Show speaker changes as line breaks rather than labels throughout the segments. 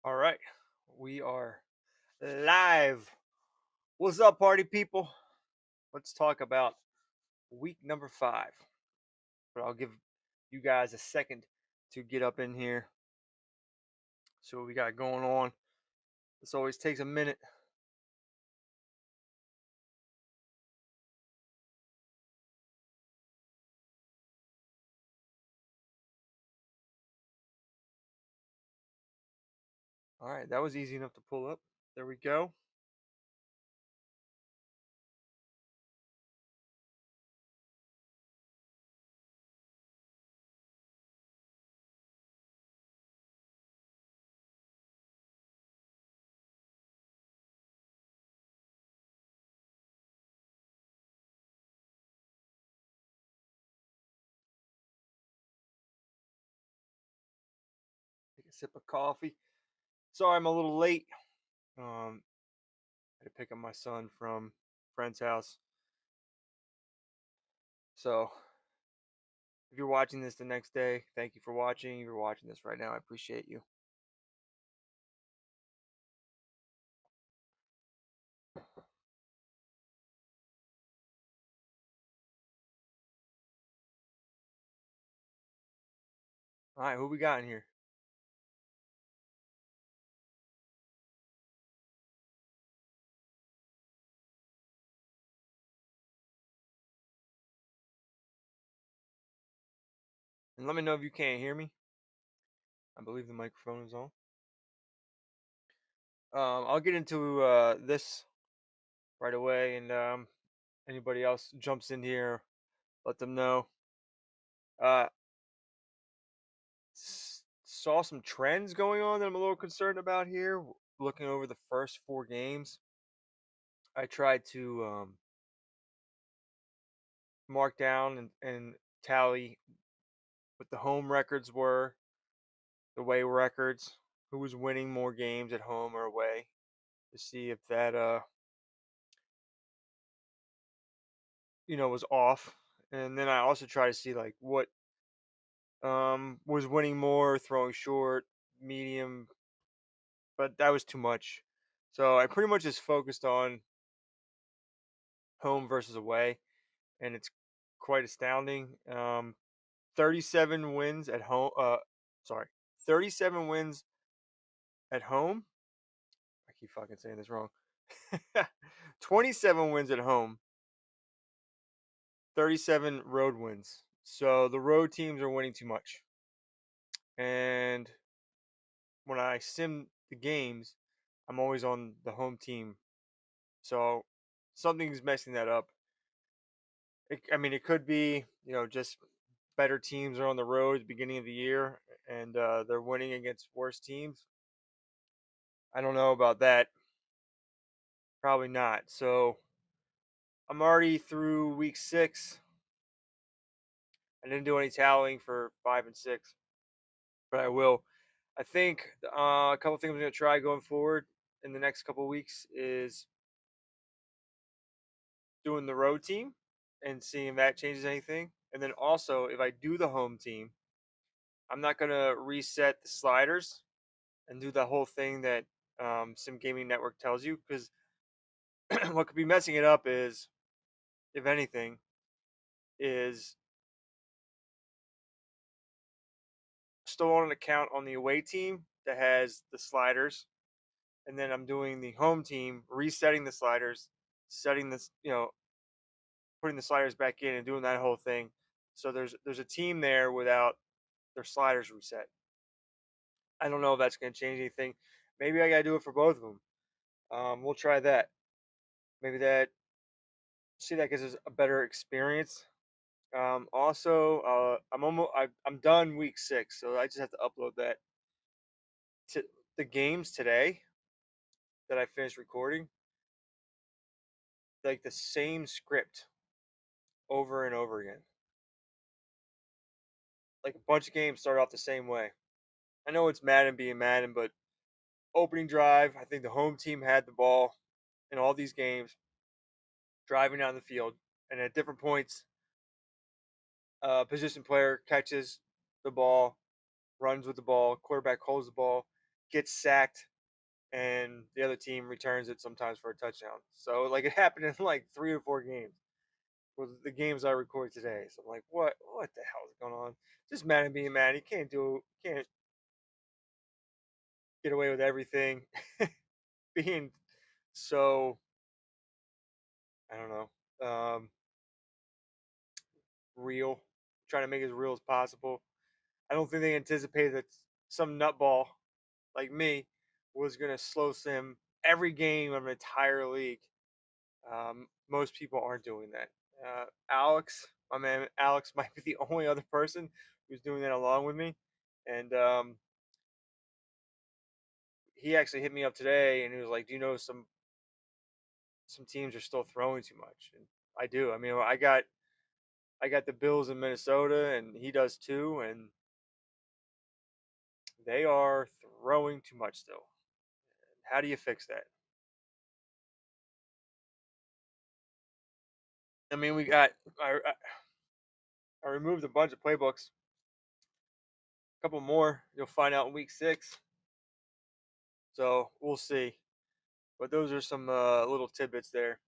All right, we are live. What's up, party people? Let's talk about week number 5. But I'll give you guys a second to get up in here. See what we got going on. This always takes a minute. All right, that was easy enough to pull up. There we go. Take a sip of coffee. Sorry, I'm a little late. I had to pick up my son from a friend's house. So if you're watching this the next day, thank you for watching. If you're watching this right now, I appreciate you. All right, who we got in here? And let me know if you can't hear me. I believe the microphone is on. I'll get into this right away, and anybody else jumps in here, let them know. Uh, saw some trends going on that I'm a little concerned about here. Looking over the first 4 games, I tried to mark down and tally what the home records were, the away records, who was winning more games at home or away, to see if that was off. And then I also try to see like what was winning more, throwing short, medium, but that was too much. So I pretty much just focused on home versus away, and it's quite astounding. 37 wins at home. Sorry, 37 wins at home. I keep fucking saying this wrong. 27 wins at home, 37 road wins. So the road teams are winning too much. And when I sim the games, I'm always on the home team. So something's messing that up. I mean, it could be, just better teams are on the road at the beginning of the year and they're winning against worse teams. I don't know about that. Probably not. So I'm already through week 6. I didn't do any tallying for 5 and 6, but I will. I think a couple things I'm going to try going forward in the next couple weeks is doing the road team and seeing if that changes anything. And then also, if I do the home team, I'm not going to reset the sliders and do the whole thing that Sim Gaming Network tells you, because what could be messing it up is, if anything, is still on an account on the away team that has the sliders, and then I'm doing the home team, resetting the sliders, setting this, putting the sliders back in and doing that whole thing. So there's a team there without their sliders reset. I don't know if that's going to change anything. Maybe I got to do it for both of them. We'll try that. Maybe that see that gives us a better experience. Also, I'm done week 6, so I just have to upload that to the games today that I finished recording. Like the same script over and over again. Like a bunch of games start off the same way. I know it's Madden being Madden, but opening drive, I think the home team had the ball in all these games, driving down the field, and at different points, position player catches the ball, runs with the ball, quarterback holds the ball, gets sacked, and the other team returns it sometimes for a touchdown. So like it happened in like 3 or 4 games. Was the games I record today. So I'm like, what the hell is going on? Just Madden being mad. You can't get away with everything. Being so I don't know, real. Trying to make it as real as possible. I don't think they anticipated that some nutball like me was gonna slow sim every game of an entire league. Most people aren't doing that. Alex, my man Alex, might be the only other person who's doing that along with me, and he actually hit me up today, and he was like, "Do you know some teams are still throwing too much?" And I do. I mean, I got the Bills in Minnesota, and he does too, and they are throwing too much still. How do you fix that? I mean, I removed a bunch of playbooks. A couple more you'll find out in week 6. So we'll see. But those are some little tidbits there.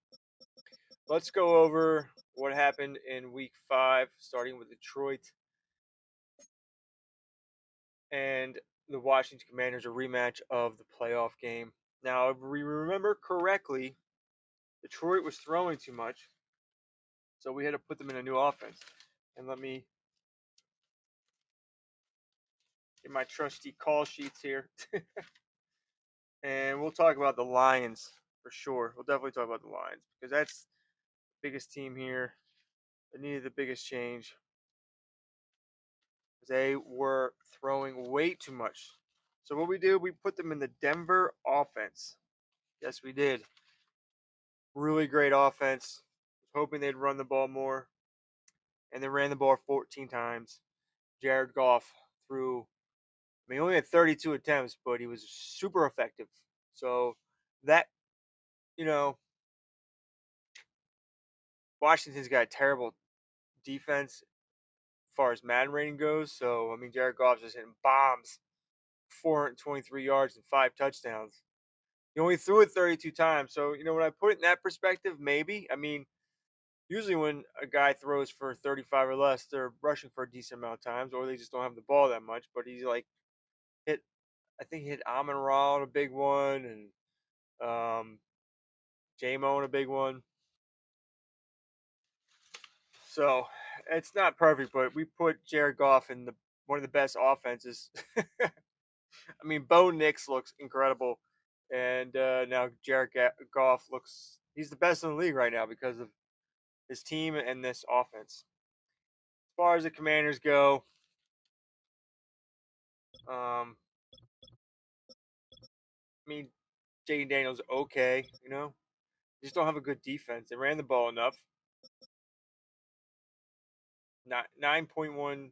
Let's go over what happened in week 5, starting with Detroit and the Washington Commanders, a rematch of the playoff game. Now, if we remember correctly, Detroit was throwing too much, so we had to put them in a new offense. And let me get my trusty call sheets here. And we'll talk about the Lions for sure. We'll definitely talk about the Lions because that's the biggest team here. They needed the biggest change. They were throwing way too much. So what we did, we put them in the Denver offense. Yes, we did. Really great offense. Hoping they'd run the ball more, and they ran the ball 14 times. Jared Goff threw. I mean, he only had 32 attempts, but he was super effective. So that you know, Washington's got a terrible defense as far as Madden rating goes. So I mean, Jared Goff's just hitting bombs, 423 yards and 5 touchdowns. He only threw it 32 times. So when I put it in that perspective, maybe. I mean, usually when a guy throws for 35 or less, they're rushing for a decent amount of times, or they just don't have the ball that much. But he's like hit. I think he hit Amon Ra on a big one, and J-Mo on a big one. So it's not perfect, but we put Jared Goff in the one of the best offenses. I mean, Bo Nix looks incredible, and now Jared Goff looks—he's the best in the league right now because of his team and this offense. As far as the Commanders go, I mean, Jaden Daniels okay, just don't have a good defense. They ran the ball enough. Not 9.1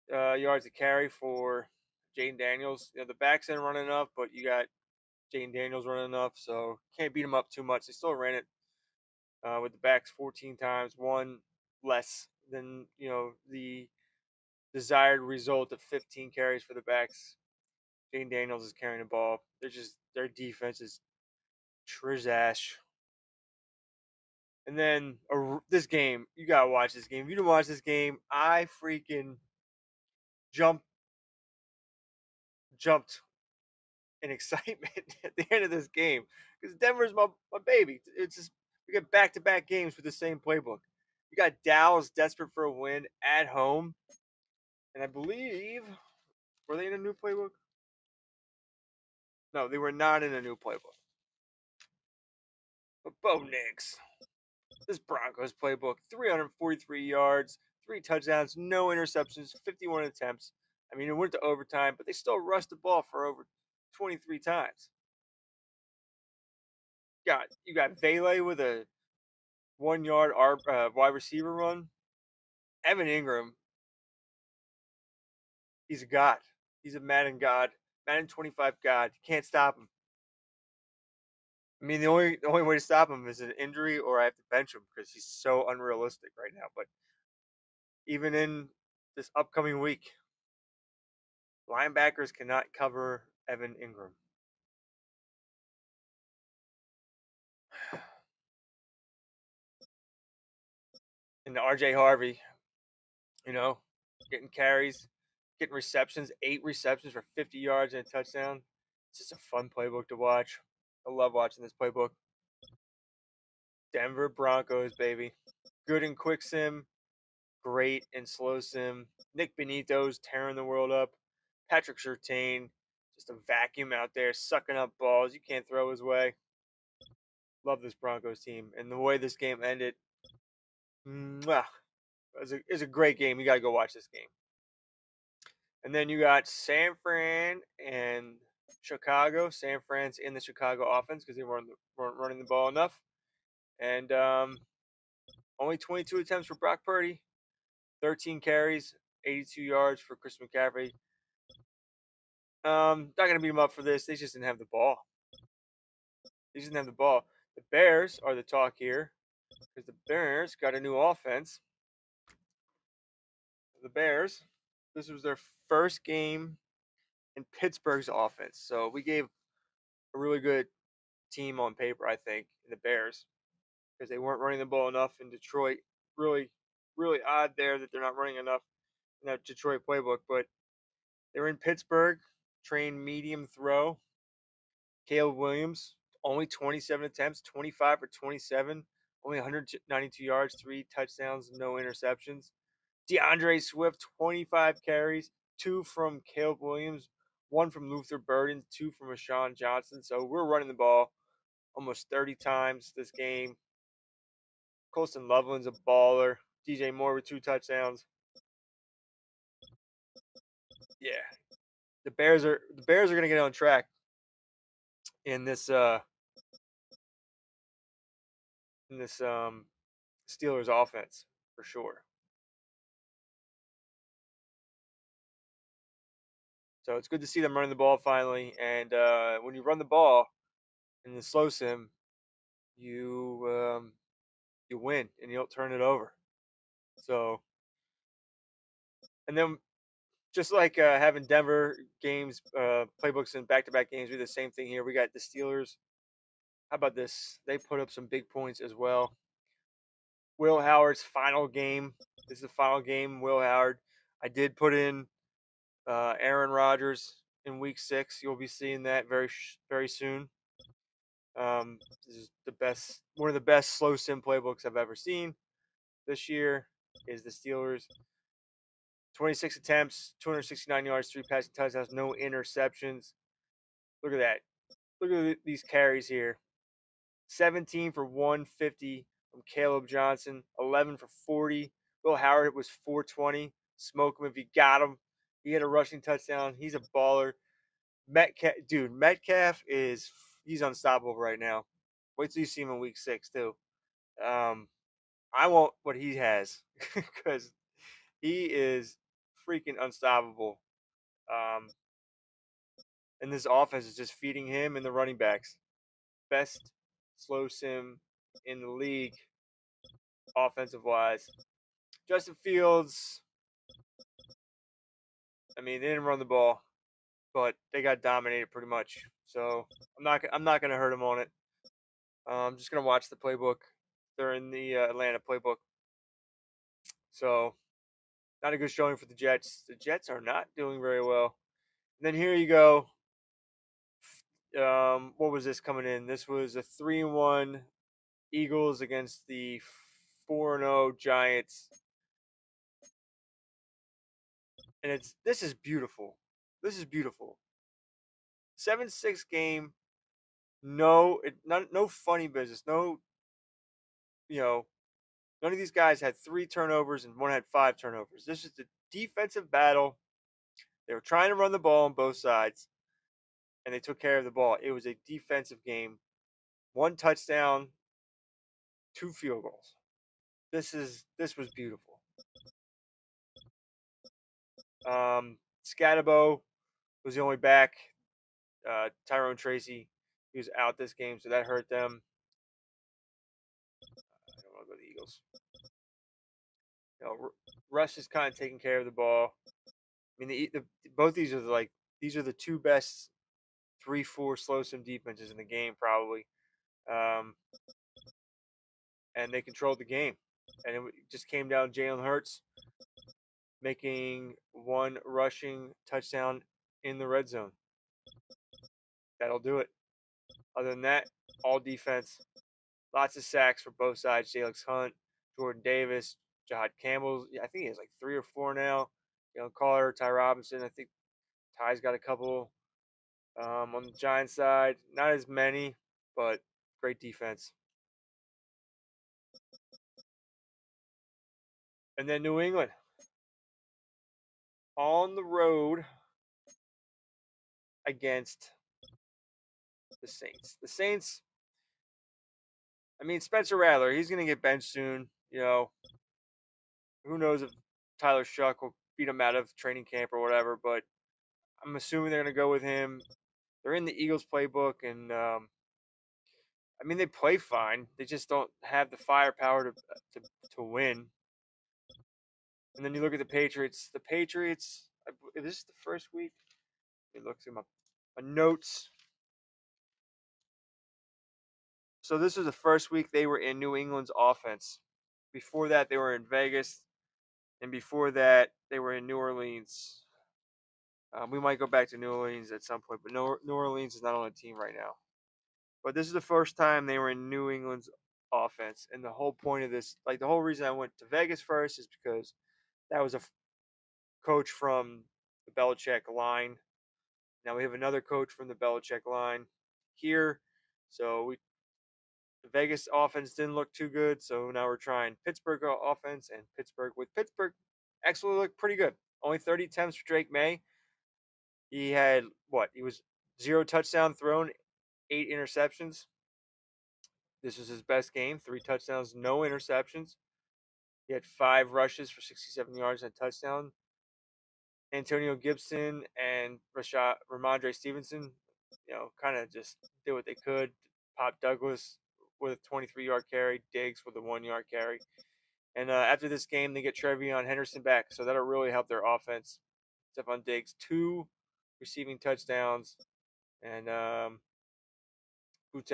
yards to carry for Jaden Daniels. The backs didn't run enough, but you got Jaden Daniels running enough, so can't beat him up too much. They still ran it with the backs 14 times, one less than the desired result of 15 carries for the backs. Jaden Daniels is carrying the ball. Their defense is trash. And then this game, you gotta watch this game. If you didn't watch this game, I freaking jumped jumped in excitement at the end of this game because Denver's my baby. It's just we get back to back games with the same playbook. You got Dallas desperate for a win at home, and I believe were they in a new playbook? No, they were not in a new playbook. But Bo Nix, this Broncos playbook, 343 yards, 3 touchdowns, no interceptions, 51 attempts. I mean, it went to overtime, but they still rushed the ball for over 23 times. You got Vele with a 1 yard wide receiver run. Evan Ingram, he's a god. He's a Madden god. Madden 25 god. You can't stop him. I mean, the only way to stop him is an injury, or I have to bench him because he's so unrealistic right now. But even in this upcoming week, linebackers cannot cover Evan Ingram. And RJ Harvey, you know, getting carries, getting receptions, 8 receptions for 50 yards and a touchdown. It's just a fun playbook to watch. I love watching this playbook. Denver Broncos, baby. Good in quick sim, great in slow sim. Nick Benito's tearing the world up. Patrick Surtain, just a vacuum out there, sucking up balls. You can't throw his way. Love this Broncos team. And the way this game ended, mwah, it was a great game. You got to go watch this game. And then you got San Fran and Chicago. San Fran's in the Chicago offense because they weren't running the ball enough. And only 22 attempts for Brock Purdy, 13 carries, 82 yards for Chris McCaffrey. Not going to beat him up for this. They just didn't have the ball. They just didn't have the ball. The Bears are the talk here because the Bears got a new offense. The Bears, this was their first game in Pittsburgh's offense. So we gave a really good team on paper, I think, in the Bears because they weren't running the ball enough in Detroit. Really, really odd there that they're not running enough in that Detroit playbook. But they were in Pittsburgh, trained medium throw. Caleb Williams, only 27 attempts, 25 for 27, only 192 yards, 3 touchdowns, no interceptions. DeAndre Swift, 25 carries, 2 from Caleb Williams, 1 from Luther Burden, 2 from Rashawn Johnson. So we're running the ball almost 30 times this game. Colston Loveland's a baller. DJ Moore with 2 touchdowns. Yeah, the Bears are gonna get on track in this Steelers offense for sure. So it's good to see them running the ball finally. And when you run the ball in the slow sim, you win and you don't turn it over. So and then just like having Denver games playbooks and back-to-back games, we do the same thing here. We got the Steelers. How about this? They put up some big points as well. Will Howard's final game. This is the final game. Will Howard. I did put in Aaron Rodgers in Week 6. You'll be seeing that very soon. This is one of the best slow sim playbooks I've ever seen this year. Is the Steelers 26 attempts, 269 yards, 3 passing touchdowns, no interceptions. Look at that. Look at these carries here. 17 for 150 from Caleb Johnson, 11 for 40. Will Howard was 420. Smoke him if you got him. He had a rushing touchdown. He's a baller. Metcalf he's unstoppable right now. Wait till you see him in Week 6 too. Um, I want what he has because he is freaking unstoppable. Um, and this offense is just feeding him and the running backs. Best slow sim in the league, offensive wise. Justin Fields, I mean, they didn't run the ball, but they got dominated pretty much. So I'm not gonna hurt him on it. I'm just gonna watch the playbook. They're in the Atlanta playbook, so not a good showing for the Jets. The Jets are not doing very well. And then here you go. What was this coming in? This was a 3-1 Eagles against the 4-0 Giants. And this is beautiful. This is beautiful. 7-6 game. No funny business. No, you know, none of these guys had 3 turnovers and one had 5 turnovers. This is a defensive battle. They were trying to run the ball on both sides, and they took care of the ball. It was a defensive game. 1 touchdown, 2 field goals. This was beautiful. Scatabo was the only back. Tyrone Tracy, he was out this game, so that hurt them. I don't want to go to the Eagles. Russ is kind of taking care of the ball. I mean, both these are these are the 2 best three, four slow sim defenses in the game probably, um, and they controlled the game. And it just came down to Jalen Hurts making one rushing touchdown in the red zone. That'll do it. Other than that, all defense. Lots of sacks for both sides. Jalen Hunt, Jordan Davis, Jahad Campbell. I think he has like 3 or 4 now. Carter, Ty Robinson. I think Ty's got a couple. On the Giants side, not as many, but great defense. And then New England on the road against the Saints. The Saints, I mean, Spencer Rattler, he's going to get benched soon. Who knows if Tyler Shuck will beat him out of training camp or whatever, but I'm assuming they're going to go with him. They're in the Eagles playbook, and I mean, they play fine. They just don't have the firepower to win. And then you look at the Patriots. The Patriots, is this the first week? Let me look through my notes. So this was the first week they were in New England's offense. Before that, they were in Vegas, and before that, they were in New Orleans. We might go back to New Orleans at some point, but New Orleans is not on the team right now. But this is the first time they were in New England's offense, and the whole point of this, like the whole reason I went to Vegas first, is because that was a coach from the Belichick line. Now we have another coach from the Belichick line here, so the Vegas offense didn't look too good, so now we're trying Pittsburgh offense, and Pittsburgh actually looked pretty good. Only 30 attempts for Drake May. He had what? He was 0 touchdown thrown, 8 interceptions. This was his best game. 3 touchdowns, no interceptions. He had 5 rushes for 67 yards and a touchdown. Antonio Gibson and Ramondre Stevenson, kind of just did what they could. Pop Douglas with a 23-yard carry, Diggs with a 1-yard carry. And after this game, they get Trevion Henderson back, so that'll really help their offense. Stephon Diggs, 2 receiving touchdowns, and Butte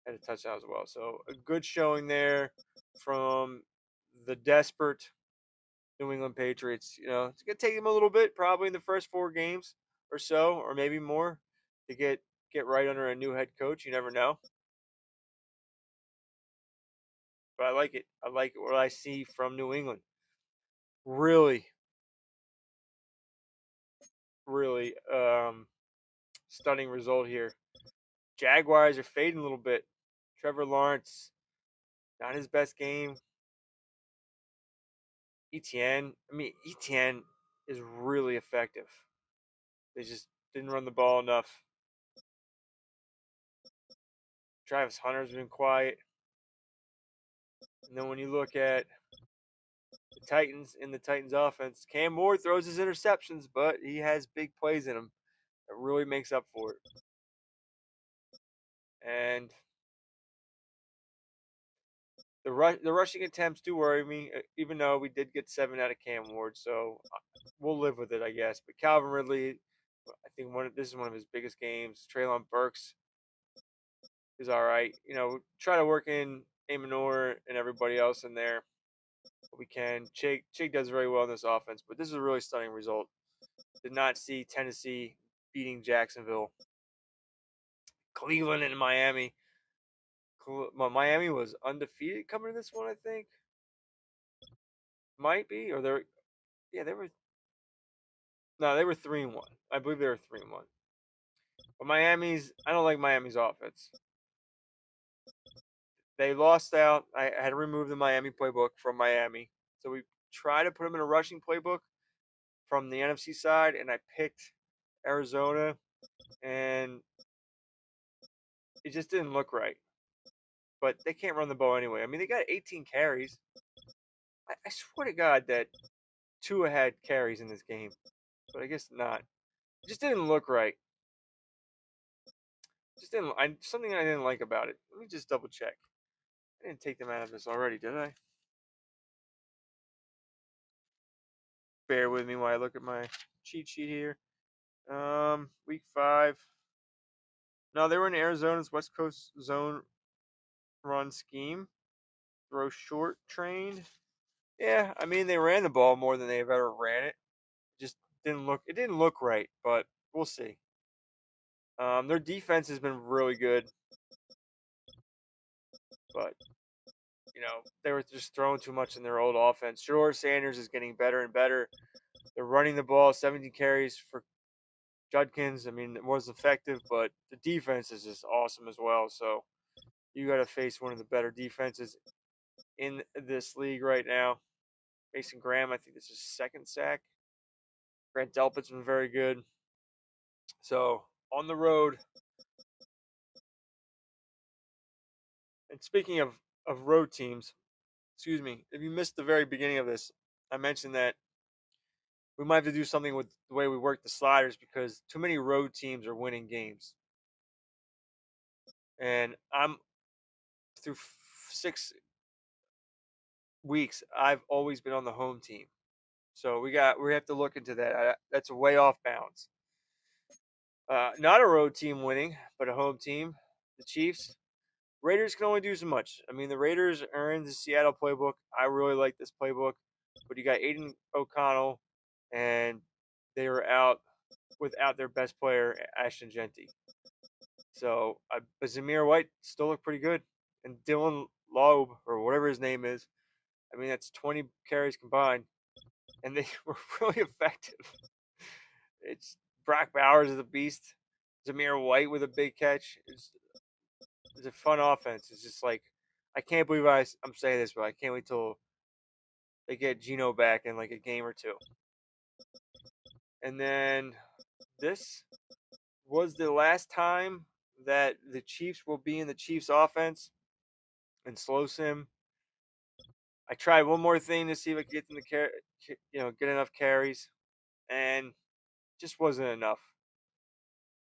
had a touchdown as well. So a good showing there from the desperate New England Patriots. It's gonna take them a little bit, probably in the first 4 games or so, or maybe more, to get right under a new head coach. You never know. But I like it. I like what I see from New England. Really, really stunning result here. Jaguars are fading a little bit. Trevor Lawrence, not his best game. Etienne is really effective. They just didn't run the ball enough. Travis Hunter's been quiet. And then when you look at the Titans in the Titans offense, Cam Moore throws his interceptions, but he has big plays in him that really makes up for it. And the rushing attempts do worry me, even though we did get 7 out of Cam Ward, so we'll live with it, I guess. But Calvin Ridley, I think this is one of his biggest games. Treylon Burks is all right. Try to work in Amanor and everybody else in there. We can. Chig does very well in this offense, but this is a really stunning result. Did not see Tennessee beating Jacksonville. Cleveland and Miami. Miami was undefeated coming to this one, I think. Might be, or they're yeah, they were no, they were 3-1. I believe they were 3-1. But I don't like Miami's offense. They lost out. I had to remove the Miami playbook from Miami, so we tried to put them in a rushing playbook from the NFC side, and I picked Arizona, and it just didn't look right. But they can't run the ball anyway. I mean, they got 18 carries. I swear to God that Tua had carries in this game, but I guess not. It just didn't look right. Just didn't. Something I didn't like about it. Let me just double check. I didn't take them out of this already, did I? Bear with me while I look at my cheat sheet here. Week 5. No, they were in Arizona's West Coast zone run scheme. Throw short trained. Yeah, I mean they ran the ball more than they've ever ran it. Just didn't look. It didn't look right, but we'll see. Their defense has been really good, but they were just throwing too much in their old offense. Sure, Sanders is getting better and better. They're running the ball, 17 carries for Judkins. I mean, it was effective, but the defense is just awesome as well. So you got to face one of the better defenses in this league right now. Mason Graham, I think this is second sack. Grant Delpit's been very good. So on the road, and speaking of road teams, excuse me, if you missed the very beginning of this, I mentioned that we might have to do something with the way we work the sliders because too many road teams are winning games. And I'm through 6 weeks, I've always been on the home team. So we have to look into that. That's way off bounds. Not a road team winning, but a home team. The Chiefs. Raiders can only do so much. I mean, the Raiders are in the Seattle playbook. I really like this playbook, but you got Aiden O'Connell, and they were out without their best player, Ashton Genty. So, but Zamir White still looked pretty good, and Dylan Loeb or whatever his name is. I mean, that's 20 carries combined, and they were really effective. It's Brock Bowers is a beast. Zamir White with a big catch. It's a fun offense. It's just like I can't believe I'm saying this, but I can't wait till they get Geno back in like a game or two. And then this was the last time that the Chiefs will be in the Chiefs offense and slow sim. I tried one more thing to see if I could get them to get enough carries, and just wasn't enough.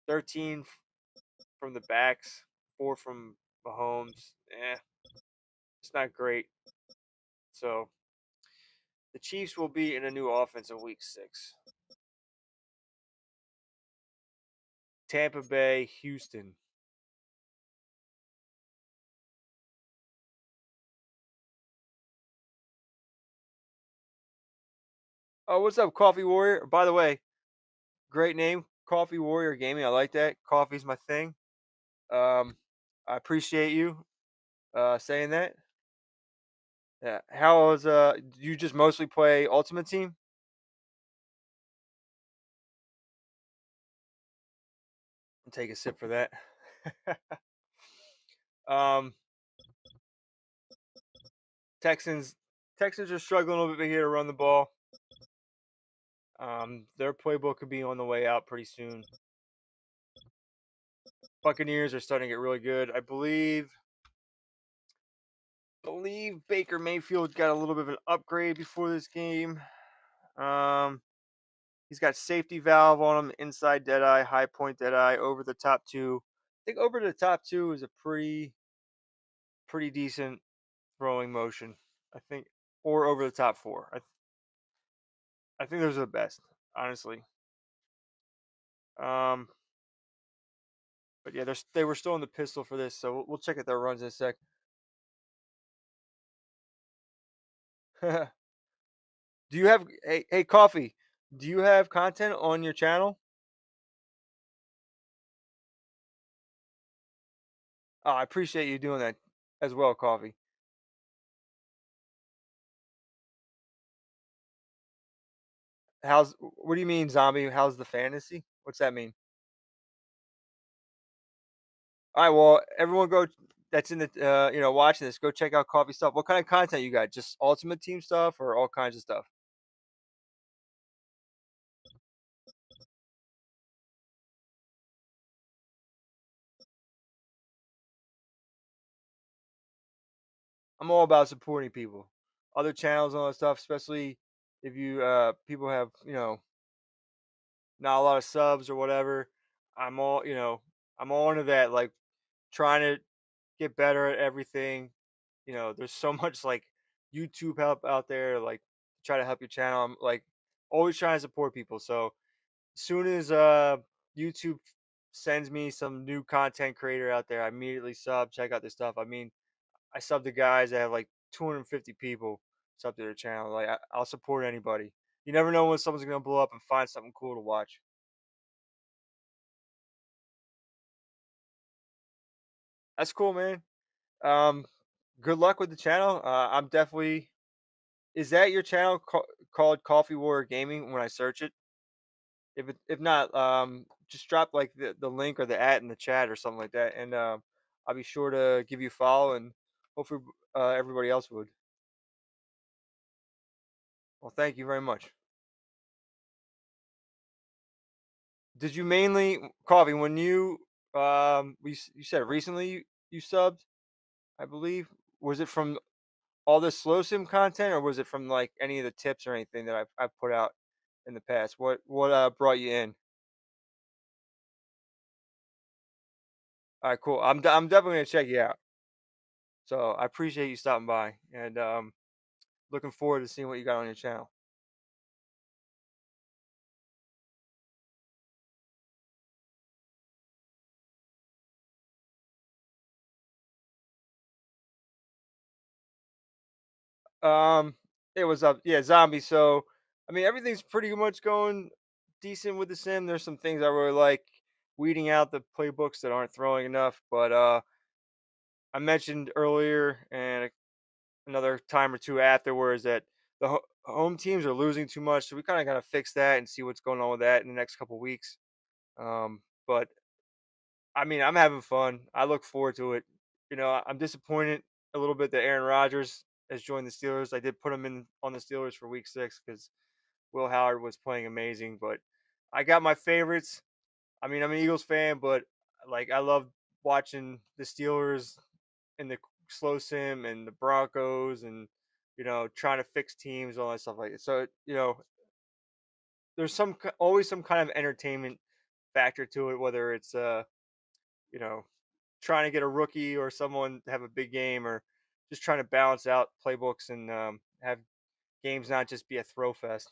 13 from the backs, 4 from Mahomes. It's not great. So the Chiefs will be in a new offense in Week 6. Tampa Bay, Houston. Oh, what's up, Coffee Warrior? By the way, great name, Coffee Warrior Gaming. I like that. Coffee's my thing. Um, I appreciate you saying that. Yeah. How was do you just mostly play Ultimate Team? I'll take a sip for that. um, Texans Texans are struggling a little bit here to run the ball. Their playbook could be on the way out pretty soon. Buccaneers are starting to get really good. I believe Baker Mayfield got a little bit of an upgrade before this game. Um, he's got safety valve on him, inside dead eye, high point dead eye, over the top two. I think over the top two is a pretty decent throwing motion. I think, or over the top four. I think those are the best, honestly. Um, but yeah, they were still in the pistol for this, so we'll check out their runs in a sec. Do you have hey coffee? Do you have content on your channel? Oh, I appreciate you doing that as well, coffee. What do you mean, zombie? How's the fantasy? What's that mean? All right, well, everyone go that's in the watching this, go check out coffee stuff. What kind of content you got? Just ultimate team stuff or all kinds of stuff? I'm all about supporting people. Other channels and all that stuff, especially if you people have, not a lot of subs or whatever. I'm all into that, like trying to get better at everything. There's so much like YouTube help out there, like try to help your channel. I'm like always trying to support people. So as soon as YouTube sends me some new content creator out there, I immediately sub, check out their stuff. I mean, I sub to guys that have like 250 people sub to their channel. Like I'll support anybody. You never know when someone's gonna blow up and find something cool to watch. That's cool, man. Um, good luck with the channel. I'm definitely. Is that your channel called Coffee War Gaming? When I search it, if not, just drop like the link or the at in the chat or something like that, and I'll be sure to give you a follow, and hopefully everybody else would. Well, thank you very much. Did you mainly coffee when you said recently you subbed, I believe? Was it from all this slow sim content, or was it from like any of the tips or anything that I've put out in the past? What brought you in? All right, cool. I'm definitely gonna check you out. So I appreciate you stopping by, and looking forward to seeing what you got on your channel. Um, it was up, yeah, zombie. So I mean, everything's pretty much going decent with the sim. There's some things I really like, weeding out the playbooks that aren't throwing enough. But I mentioned earlier and another time or two afterwards that the home teams are losing too much, so we kind of got to fix that and see what's going on with that in the next couple weeks. But I mean, I'm having fun. I look forward to it. You know, I'm disappointed a little bit that Aaron Rodgers has joined the Steelers. I did put him in on the Steelers for Week 6 because Will Howard was playing amazing. But I got my favorites. I mean, I'm an Eagles fan, but like I love watching the Steelers and the slow sim and the Broncos and trying to fix teams, all that stuff like that. So there's always some kind of entertainment factor to it, whether it's you know trying to get a rookie or someone to have a big game, or just trying to balance out playbooks and have games not just be a throw fest.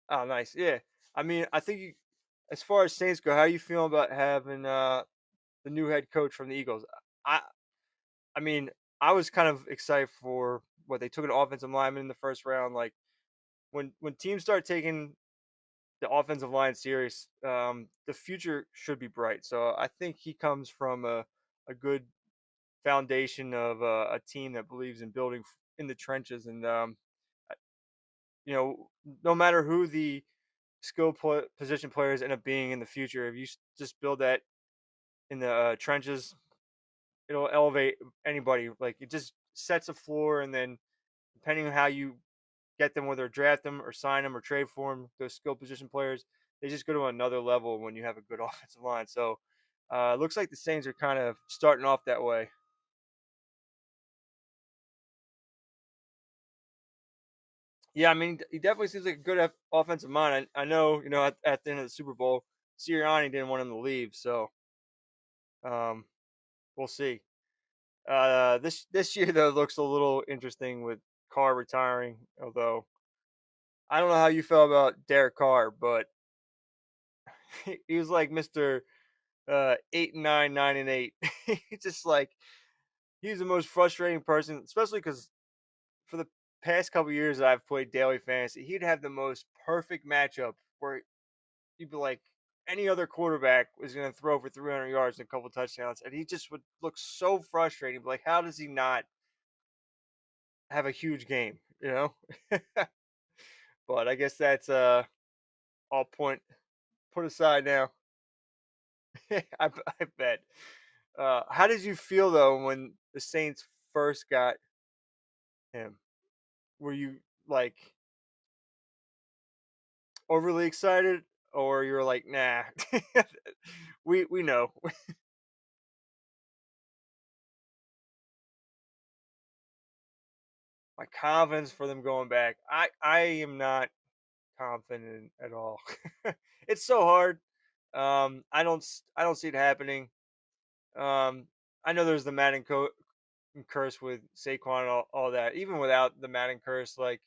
Oh, nice. Yeah. I mean, I think as far as Saints go, how you feeling about having the new head coach from the Eagles? I I mean, I was kind of excited for what they took an offensive lineman in the first round. Like when teams start taking the offensive line serious, the future should be bright. So I think he comes from a good foundation of a team that believes in building in the trenches, and you know, no matter who the position players end up being in the future, if you just build that in the trenches, it'll elevate anybody. Like it just sets a floor, and then depending on how you get them, whether draft them or sign them or trade for them, those skill position players, they just go to another level when you have a good offensive line. So it looks like the Saints are kind of starting off that way. Yeah, I mean, he definitely seems like a good offensive mind. I know, at the end of the Super Bowl, Sirianni didn't want him to leave, so um, we'll see. This year though looks a little interesting with Carr retiring. Although I don't know how you felt about Derek Carr, but he was like Mister 8 and 9, 9 and 8. He's just like he's the most frustrating person, especially because for the past couple years that I've played daily fantasy, he'd have the most perfect matchup where you'd be like any other quarterback was going to throw for 300 yards and a couple touchdowns, and he just would look so frustrating. Like, how does he not have a huge game? You know. But I guess that's all point put aside now. I bet. How did you feel though when the Saints first got him? Were you like overly excited, or you're like, nah, we know. My confidence for them going back, I am not confident at all. It's so hard. I don't see it happening. Um, I know there's the Madden curse with Saquon and all that. Even without the Madden curse, like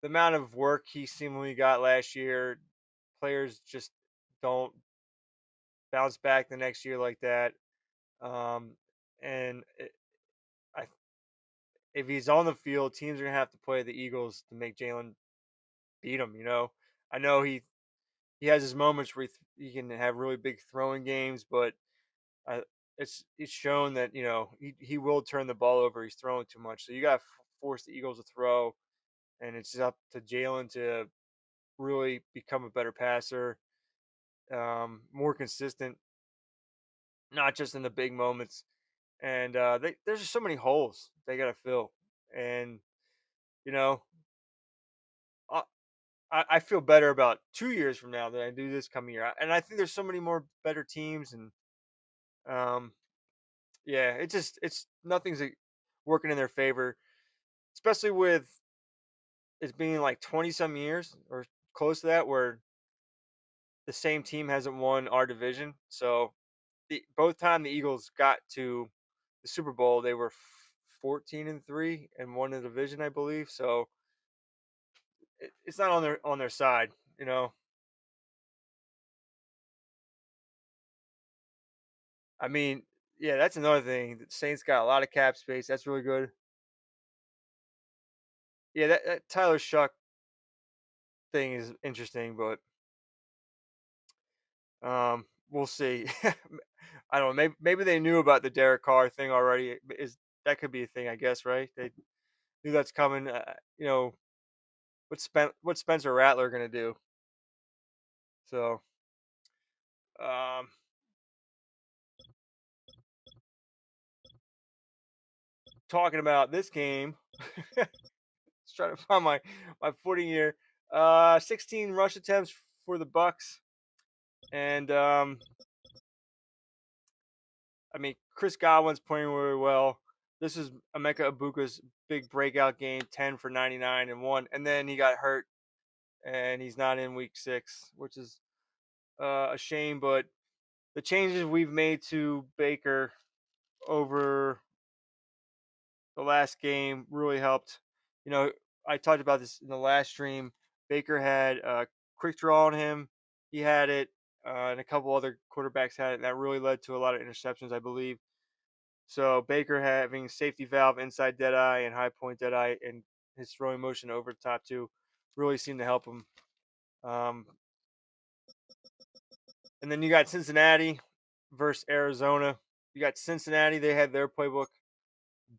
the amount of work he seemingly got last year, players just don't bounce back the next year like that. Um, and I, if he's on the field, teams are gonna have to play the Eagles to make Jalen beat him. I know he has his moments where he can have really big throwing games, but I, it's shown that he will turn the ball over. He's throwing too much, so you got to force the Eagles to throw, and it's up to Jalen to really become a better passer, more consistent, not just in the big moments. And there's just so many holes they got to fill, and you know, I, I feel better about 2 years from now than I do this coming year. And I think there's so many more better teams, and um, yeah, it's nothing's working in their favor, especially with it's being like 20 some years or close to that where the same team hasn't won our division. So both time the Eagles got to the Super Bowl, they were 14-3 and won the division, I believe. So it's not on their side, you know. I mean, yeah, that's another thing. The Saints got a lot of cap space. That's really good. Yeah, that Tyler Shuck thing is interesting, but we'll see. I don't know. Maybe they knew about the Derek Carr thing already. Is that could be a thing? I guess right. They knew that's coming. What's Spencer Rattler gonna do? So um, talking about this game, just trying to find my footing here. 16 rush attempts for the Bucks, and I mean Chris Godwin's playing really well. This is Emeka Ibuka's big breakout game, 10 for 99 and one, and then he got hurt and he's not in week 6, which is a shame. But the changes we've made to Baker over the last game really helped. You know, I talked about this in the last stream. Baker had a quick draw on him. He had it, and a couple other quarterbacks had it. And that really led to a lot of interceptions, I believe. So Baker having safety valve inside dead eye and high point dead eye and his throwing motion over the top two really seemed to help him. Um, and then you got Cincinnati versus Arizona. You got Cincinnati; they had their playbook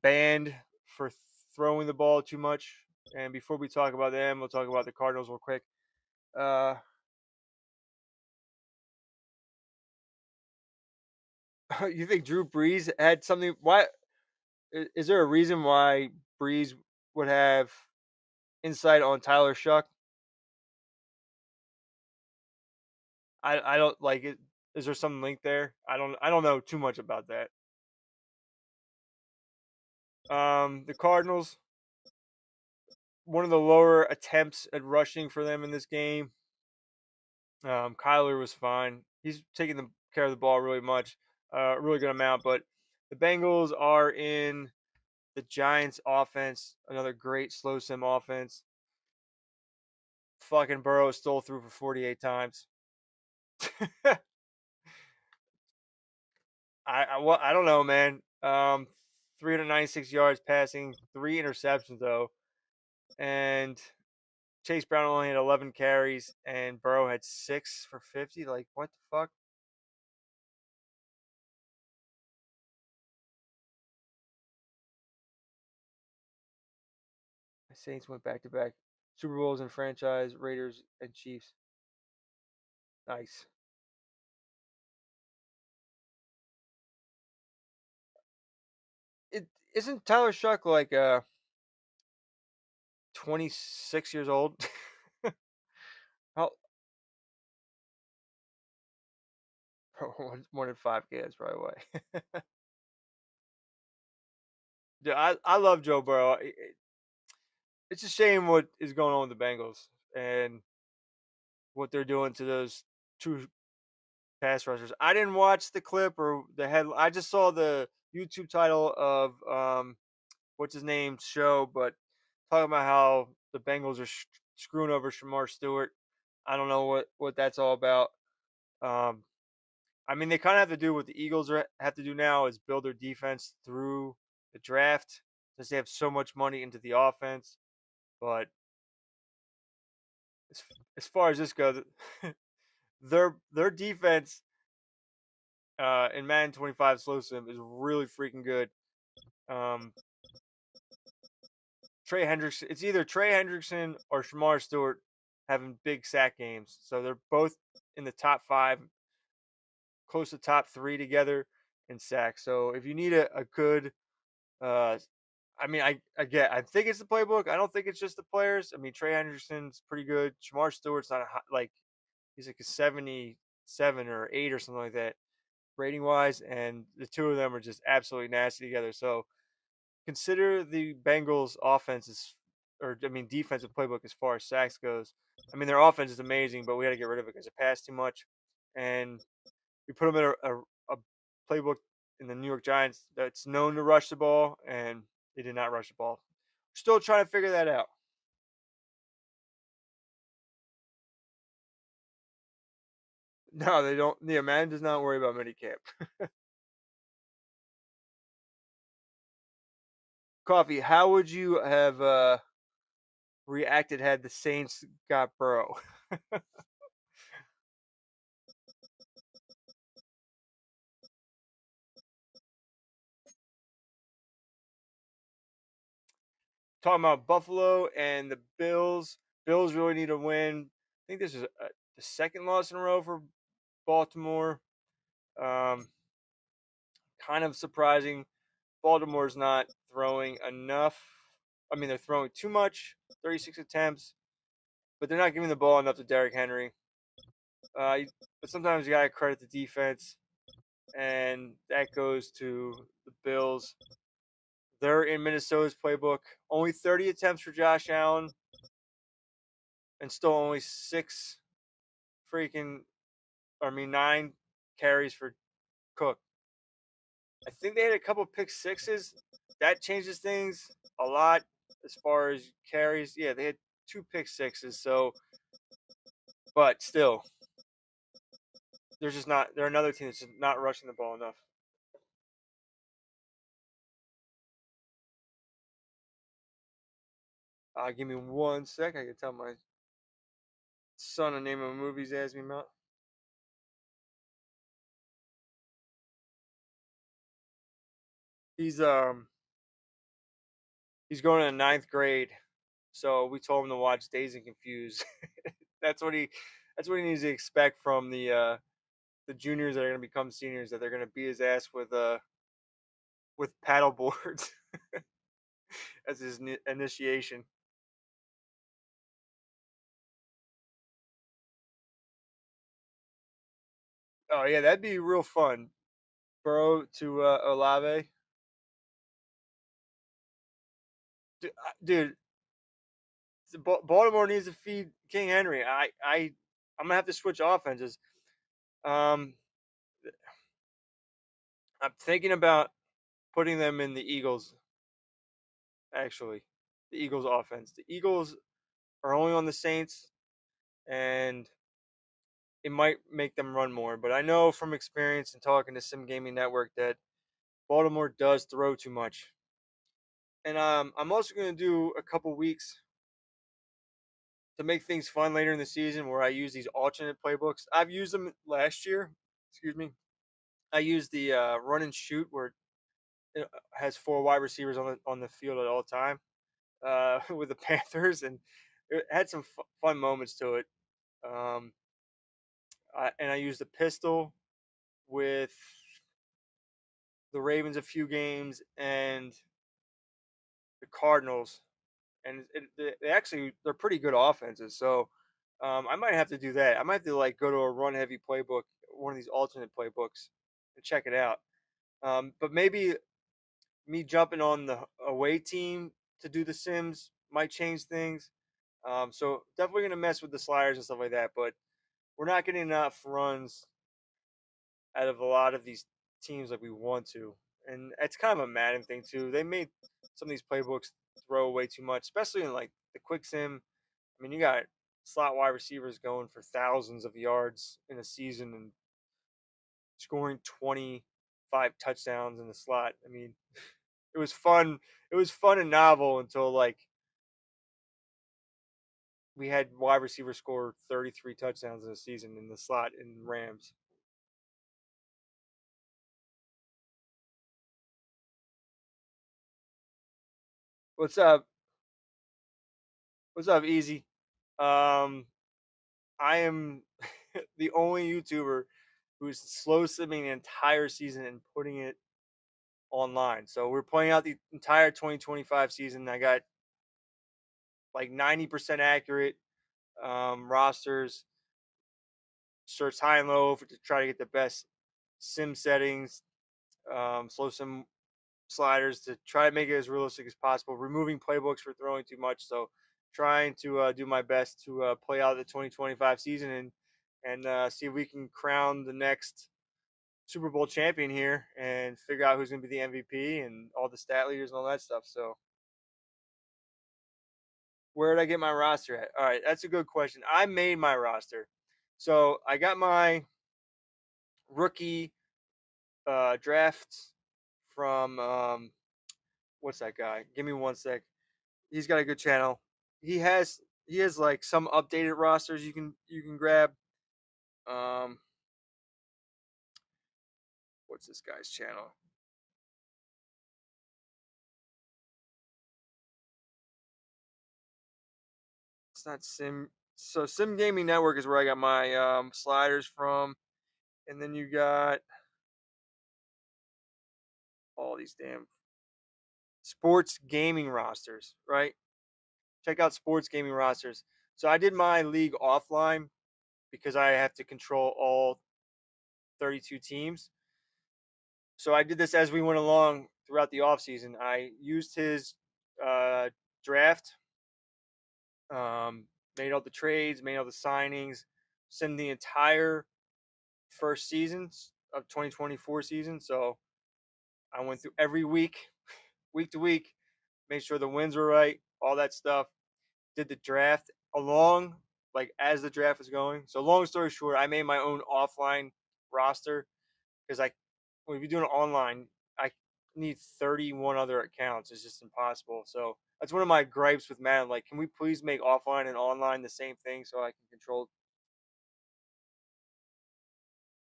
banned for throwing the ball too much. And before we talk about them, we'll talk about the Cardinals real quick. Uh, you think Drew Brees had something? Why is there a reason why Brees would have insight on Tyler Shuck? I don't like it. Is there some link there? I don't know too much about that. The Cardinals, one of the lower attempts at rushing for them in this game. Kyler was fine. He's taking the care of the ball really much, really good amount. But the Bengals are in the Giants' offense, another great slow sim offense. Fucking Burrow stole through for 48 times. Well, I don't know, man. 396 yards passing, 3 interceptions though, and Chase Brown only had 11 carries, and Burrow had 6 for 50. Like, what the fuck? The Saints went back to back Super Bowls and franchise, Raiders and Chiefs. Nice. It isn't Tyler Shuck like 26 years old. How more than 5 kids right away. Yeah, I love Joe Burrow. It's a shame what is going on with the Bengals and what they're doing to those two pass rushers. I didn't watch the clip or the head. I just saw the YouTube title of what's his name show, but talking about how the Bengals are screwing over Shamar Stewart. I don't know what that's all about. Um, I mean, they kind of have to do what the Eagles have to do now is build their defense through the draft since they have so much money into the offense. But as, as far as this goes, their defense in Madden 25 slow sim is really freaking good. Um, Trey Hendrickson, it's either Trey Hendrickson or Shamar Stewart having big sack games. So they're both in the top five, close to top three together in sacks. So if you need a good, uh, I mean, I think it's the playbook. I don't think it's just the players. I mean, Trey Hendrickson's pretty good. Shamar Stewart's not like he's like a 77 or 8 or something like that rating wise, and the two of them are just absolutely nasty together. So consider the Bengals' offenses, or I mean, defensive playbook as far as sacks goes. I mean, their offense is amazing, but we had to get rid of it because it passed too much, and we put them in a playbook in the New York Giants that's known to rush the ball, and they did not rush the ball. Still trying to figure that out. No, they don't. Yeah, man does not worry about minicamp. Coffee, how would you have reacted had the Saints got Burrow? Talking about Buffalo and the Bills. Bills really need to win. I think this is the second loss in a row for Baltimore. Um, kind of surprising. Baltimore's not throwing enough. I mean, they're throwing too much, 36 attempts, but they're not giving the ball enough to Derrick Henry. But sometimes you got to credit the defense, and that goes to the Bills. They're in Minnesota's playbook. Only 30 attempts for Josh Allen, and still only six freaking, I mean, 9 carries for Cook. I think they had a couple pick sixes. That changes things a lot as far as carries. Yeah, they had 2 pick sixes. So, but still, they're just not. They're another team that's just not rushing the ball enough. Give me 1 sec. I can tell my son the name of a movie he's asking me about. He's um he's going to ninth grade, so we told him to watch Days and Confused. that's what he that's what he needs to expect from the juniors that are going to become seniors. That they're going to beat his ass with paddle boards as his initiation. Oh yeah, that'd be real fun. Burrow to Olave. Dude, Baltimore needs to feed King Henry. I'm gonna have to switch offenses. Um, I'm thinking about putting them in the Eagles. Actually, the Eagles offense. The Eagles are only on the Saints, and it might make them run more. But I know from experience and talking to Sim Gaming Network that Baltimore does throw too much. And I'm also going to do a couple weeks to make things fun later in the season where I use these alternate playbooks. I've used them last year. Excuse me. I used the run and shoot where it has 4 wide receivers on the field at all time with the Panthers, and it had some fun moments to it. Um, and I used the pistol with the Ravens a few games and the Cardinals, and they actually they're pretty good offenses. So I might have to do that. I might have to like go to a run heavy playbook, one of these alternate playbooks, and check it out. But maybe me jumping on the away team to do the Sims might change things. So definitely gonna mess with the sliders and stuff like that. But we're not getting enough runs out of a lot of these teams like we want to, and it's kind of a Madden thing too. They made some of these playbooks throw away too much, especially in like the quick sim. I mean, you got slot wide receivers going for thousands of yards in a season and scoring 25 touchdowns in the slot. I mean, it was fun. It was fun and novel until like we had wide receivers score 33 touchdowns in a season in the slot in Rams. What's up? What's up, Easy? Um, I am the only YouTuber who's slow simming the entire season and putting it online. So we're playing out the entire 2025 season. I got like 90% accurate rosters, search high and low to try to get the best sim settings, slow sim sliders to try to make it as realistic as possible. Removing playbooks for throwing too much. So trying to do my best to play out the 2025 season and see if we can crown the next Super Bowl champion here and figure out who's going to be the MVP and all the stat leaders and all that stuff. So where did I get my roster at? All right, that's a good question. I made my roster. So I got my rookie drafts from what's that guy? Give me one sec. He's got a good channel. He has he has like some updated rosters you can grab. Um, what's this guy's channel? It's not Sim. So Sim Gaming Network is where I got my sliders from, and then you got all these damn sports gaming rosters, right? Check out sports gaming rosters. So I did my league offline because I have to control all 32 teams. So I did this as we went along throughout the offseason. I used his uh, draft, made all the trades, made all the signings, send the entire first seasons of 2024 season. So I went through every week, week to week, made sure the wins were right, all that stuff. Did the draft along, like as the draft was going. So long story short, I made my own offline roster because I when you're doing it online, I need 31 other accounts. It's just impossible. So that's one of my gripes with Madden. Like, can we please make offline and online the same thing so I can control?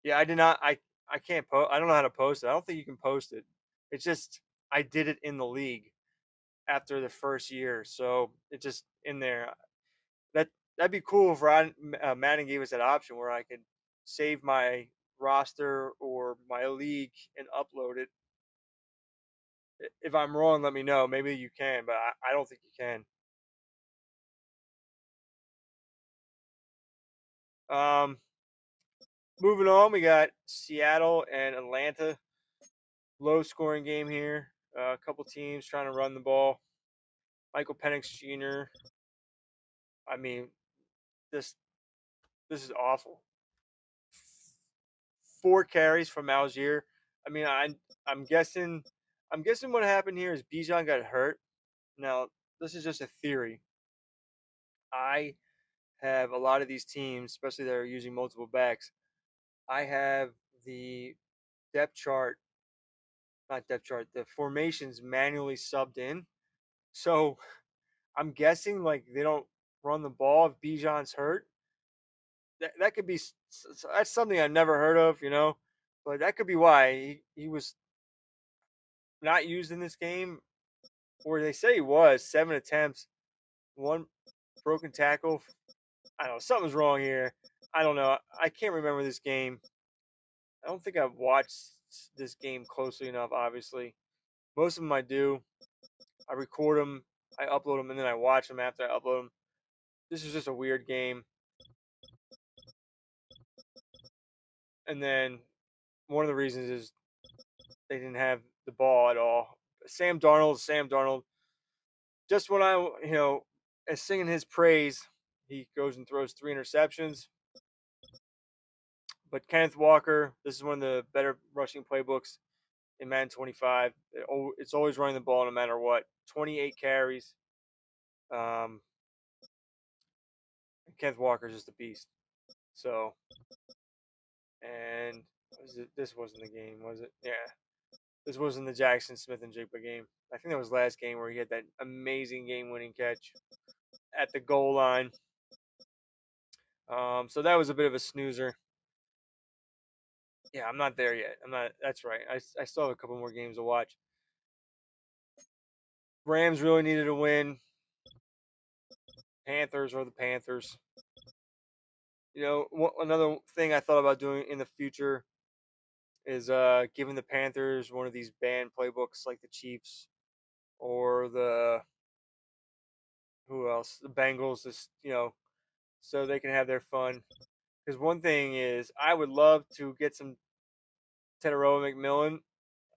Yeah, I did not. I can't post. I don't know how to post it. I don't think you can post it. It's just I did it in the league after the first year, so it's just in there. That that'd be cool if Madden gave us that option where I could save my roster or my league and upload it. If I'm wrong, let me know. Maybe you can, but I don't think you can. Um, moving on, we got Seattle and Atlanta. Low scoring game here. A couple teams trying to run the ball. Michael Penix Jr. I mean, this this is awful. 4 carries from Algier. I mean, I'm guessing what happened here is Bijan got hurt. Now, this is just a theory. I have a lot of these teams, especially that are using multiple backs. I have the depth chart, not depth chart, the formations manually subbed in. So I'm guessing like they don't run the ball if Bijan's hurt. That could be that's something I've never heard of. But that could be why he was not used in this game, or they say he was 7 attempts, one broken tackle. I don't know, something's wrong here. I don't know. I can't remember this game. I don't think I've watched this game closely enough. Obviously, most of them I do. I record them, I upload them, and then I watch them after I upload them. This is just a weird game. And then one of the reasons is they didn't have the ball at all. Sam Darnold. Just when is singing his praise, he goes and throws 3 interceptions. But Kenneth Walker, this is one of the better rushing playbooks in Madden 25. It's always running the ball no matter what. 28 carries. Um, Kenneth Walker's just a beast. So, and this wasn't the game, was it? Yeah, this wasn't the Jackson Smith and Jigba game. I think that was last game where he had that amazing game-winning catch at the goal line. So that was a bit of a snoozer. Yeah, I'm not there yet. I'm not. That's right. I still have a couple more games to watch. Rams really needed a win. Panthers are the Panthers. Another thing I thought about doing in the future is giving the Panthers one of these banned playbooks like the Chiefs or the who else? The Bengals, just so they can have their fun. Because one thing is, I would love to get some Teteroa McMillan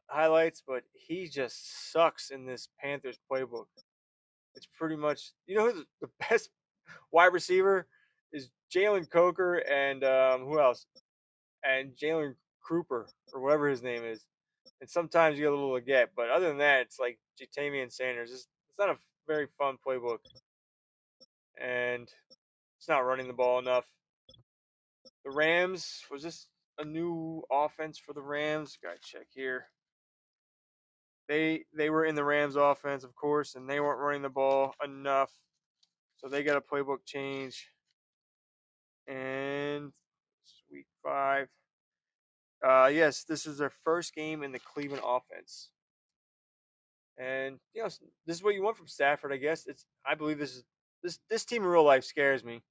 highlights, but he just sucks in this Panthers playbook. It's pretty much who the best wide receiver is Jalen Coker and who else? And Jalen Cooper or whatever his name is. And sometimes you get a little to get, but other than that, it's like Jatamian Sanders. It's not a very fun playbook, and it's not running the ball enough. The Rams, was this a new offense for the Rams? Gotta check here. They were in the Rams offense, of course, and they weren't running the ball enough, so they got a playbook change. And week 5. Yes, this is their first game in the Cleveland offense. And this is what you want from Stafford, I guess. I believe this team in real life scares me.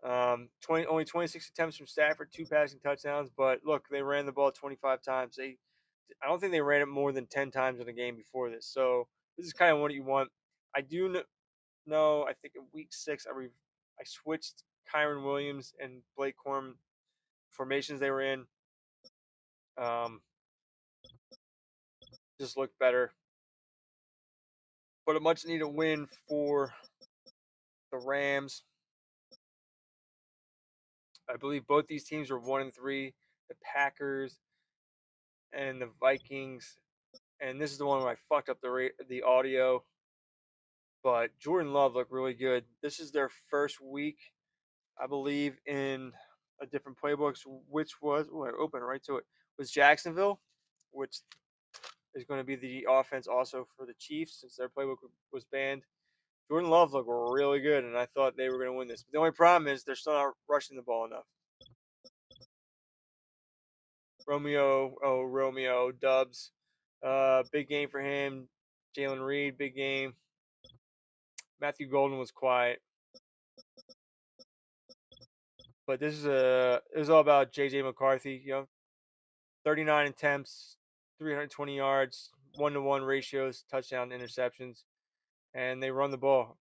only 26 attempts from Stafford, 2 passing touchdowns, but look, they ran the ball 25 times. I don't think they ran it more than 10 times in a game before this. So this is kind of what you want. I do know. I think in week 6, I switched Kyron Williams and Blake Corum formations they were in. Um, just looked better, but a much needed win for the Rams. I believe both these teams are 1-3. The Packers and the Vikings, and this is the one where I fucked up the audio. But Jordan Love looked really good. This is their first week, I believe, in a different playbooks, which was I opened right to it was Jacksonville, which is going to be the offense also for the Chiefs since their playbook was banned. Jordan Love looked really good, and I thought they were going to win this. But the only problem is they're still not rushing the ball enough. Romeo Dubs, big game for him. Jalen Reed, big game. Matthew Golden was quiet, but it was all about JJ McCarthy. 39 attempts, 320 yards, 1-to-1 ratios, touchdown interceptions, and they run the ball.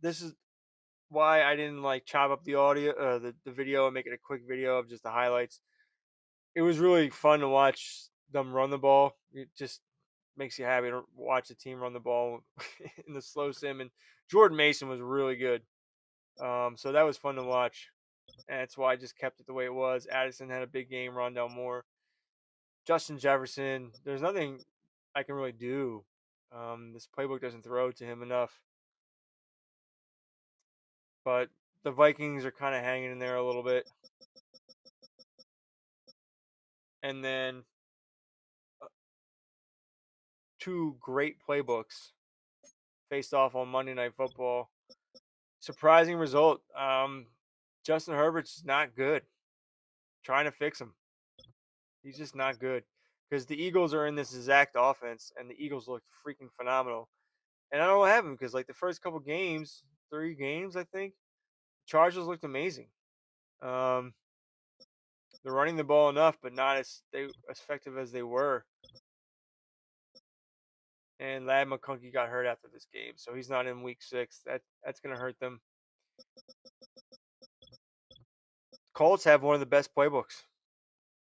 This is why I didn't like chop up the audio, the video, and make it a quick video of just the highlights. It was really fun to watch them run the ball. It just makes you happy to watch the team run the ball in the slow sim. And Jordan Mason was really good. So that was fun to watch. And that's why I just kept it the way it was. Addison had a big game, Rondell Moore. Justin Jefferson, there's nothing I can really do. This playbook doesn't throw to him enough. But the Vikings are kind of hanging in there a little bit. And then 2 great playbooks faced off on Monday Night Football. Surprising result. Justin Herbert's not good. Trying to fix him. He's just not good. Because the Eagles are in this exact offense, and the Eagles look freaking phenomenal. And I don't know what happened because like the first couple games, 3 games, I think, Chargers looked amazing. They're running the ball enough, but not as effective as they were. And Lad McConkey got hurt after this game, so he's not in week 6. That's gonna hurt them. Colts have one of the best playbooks,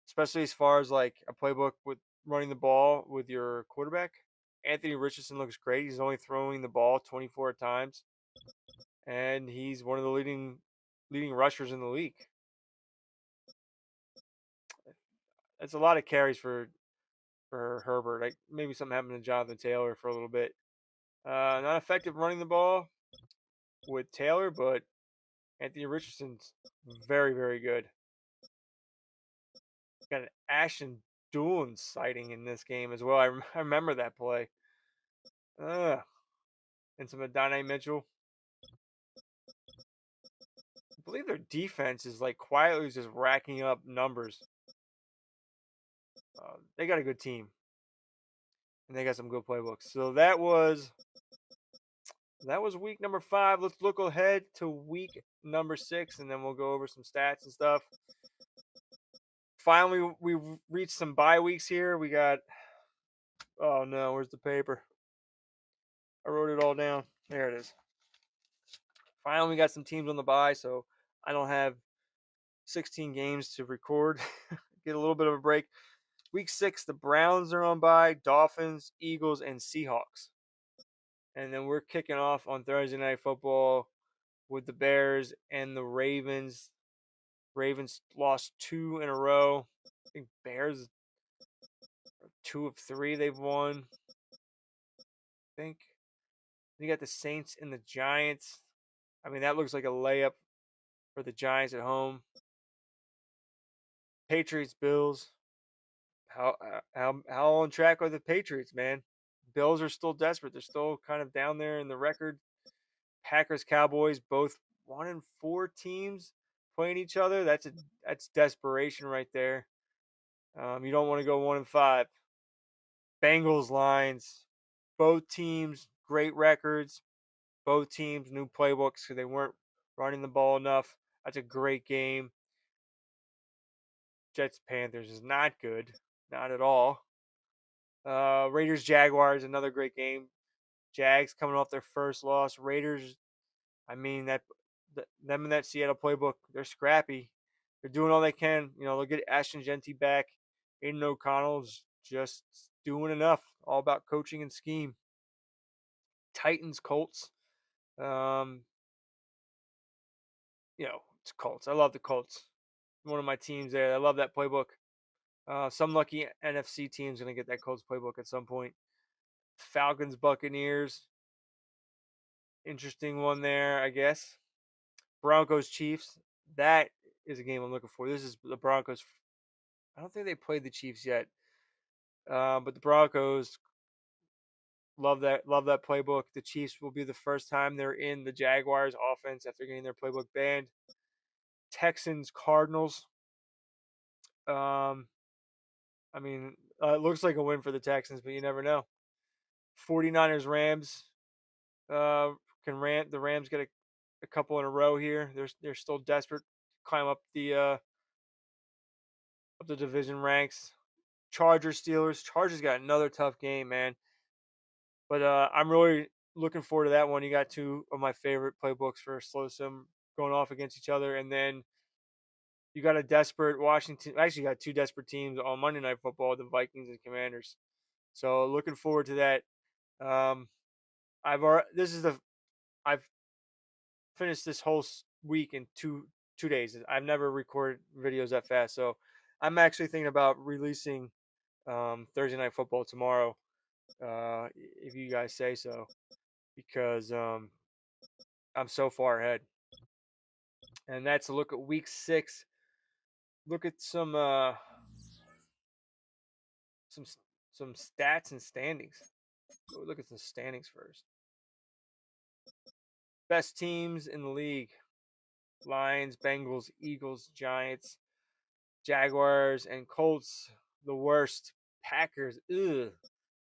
especially as far as like a playbook with running the ball with your quarterback. Anthony Richardson looks great. He's only throwing the ball 24 times, and he's one of the leading rushers in the league. That's a lot of carries for for Herbert. Like maybe something happened to Jonathan Taylor for a little bit. Not effective running the ball with Taylor, but Anthony Richardson's very, very good. Got an Ashton Dulin sighting in this game as well. I remember that play. And some Adonai Mitchell. I believe their defense is like quietly just racking up numbers. They got a good team, and they got some good playbooks. So that was week number 5. Let's look ahead to week number 6, and then we'll go over some stats and stuff. Finally, we reached some bye weeks here. We got, oh no, where's the paper? I wrote it all down. There it is. Finally, we got some teams on the bye, so I don't have 16 games to record. Get a little bit of a break. Week 6, the Browns are on bye, Dolphins, Eagles, and Seahawks. And then we're kicking off on Thursday Night Football with the Bears and the Ravens. Ravens lost 2 in a row. I think Bears 2 of 3 they've won. I think. You got the Saints and the Giants. I mean, that looks like a layup for the Giants at home. Patriots, Bills. How on track are the Patriots, man? Bills are still desperate. They're still kind of down there in the record. Packers, Cowboys, both 1-4 teams playing each other. That's desperation right there. You don't want to go 1-5. Bengals, Lions, both teams great records. Both teams new playbooks because they weren't running the ball enough. That's a great game. Jets, Panthers is not good, not at all. Raiders, Jaguars, another great game. Jags coming off their first loss. Raiders, I mean them in that Seattle playbook, they're scrappy. They're doing all they can. They'll get Ashton Genty back. Aiden O'Connell's just doing enough. All about coaching and scheme. Titans, Colts. Um, it's Colts. I love the Colts. One of my teams there. I love that playbook. Some lucky NFC team's gonna get that Colts playbook at some point. Falcons, Buccaneers. Interesting one there, I guess. Broncos, Chiefs. That is a game I'm looking for. This is the Broncos. I don't think they played the Chiefs yet, but the Broncos love that playbook. The Chiefs will be the first time they're in the Jaguars offense after getting their playbook banned. Texans, Cardinals. Um, I mean, it looks like a win for the Texans, but you never know. 49ers, Rams. Can the Rams get a couple in a row here? They're still desperate to climb up the division ranks. Chargers, Steelers. Chargers got another tough game, man. But I'm really looking forward to that one. You got 2 of my favorite playbooks for slow sim going off against each other, and then you got a desperate Washington. Actually, you got 2 desperate teams on Monday Night Football: the Vikings and Commanders. So looking forward to that. Um, I've finished this whole week in two days. I've never recorded videos that fast, so I'm actually thinking about releasing Thursday Night Football tomorrow, if you guys say so, because I'm so far ahead. And that's a look at week 6. Look at some some stats and standings. We'll look at some standings first. Best teams in the league: Lions, Bengals, Eagles, Giants, Jaguars, and Colts. The worst: Packers, ugh.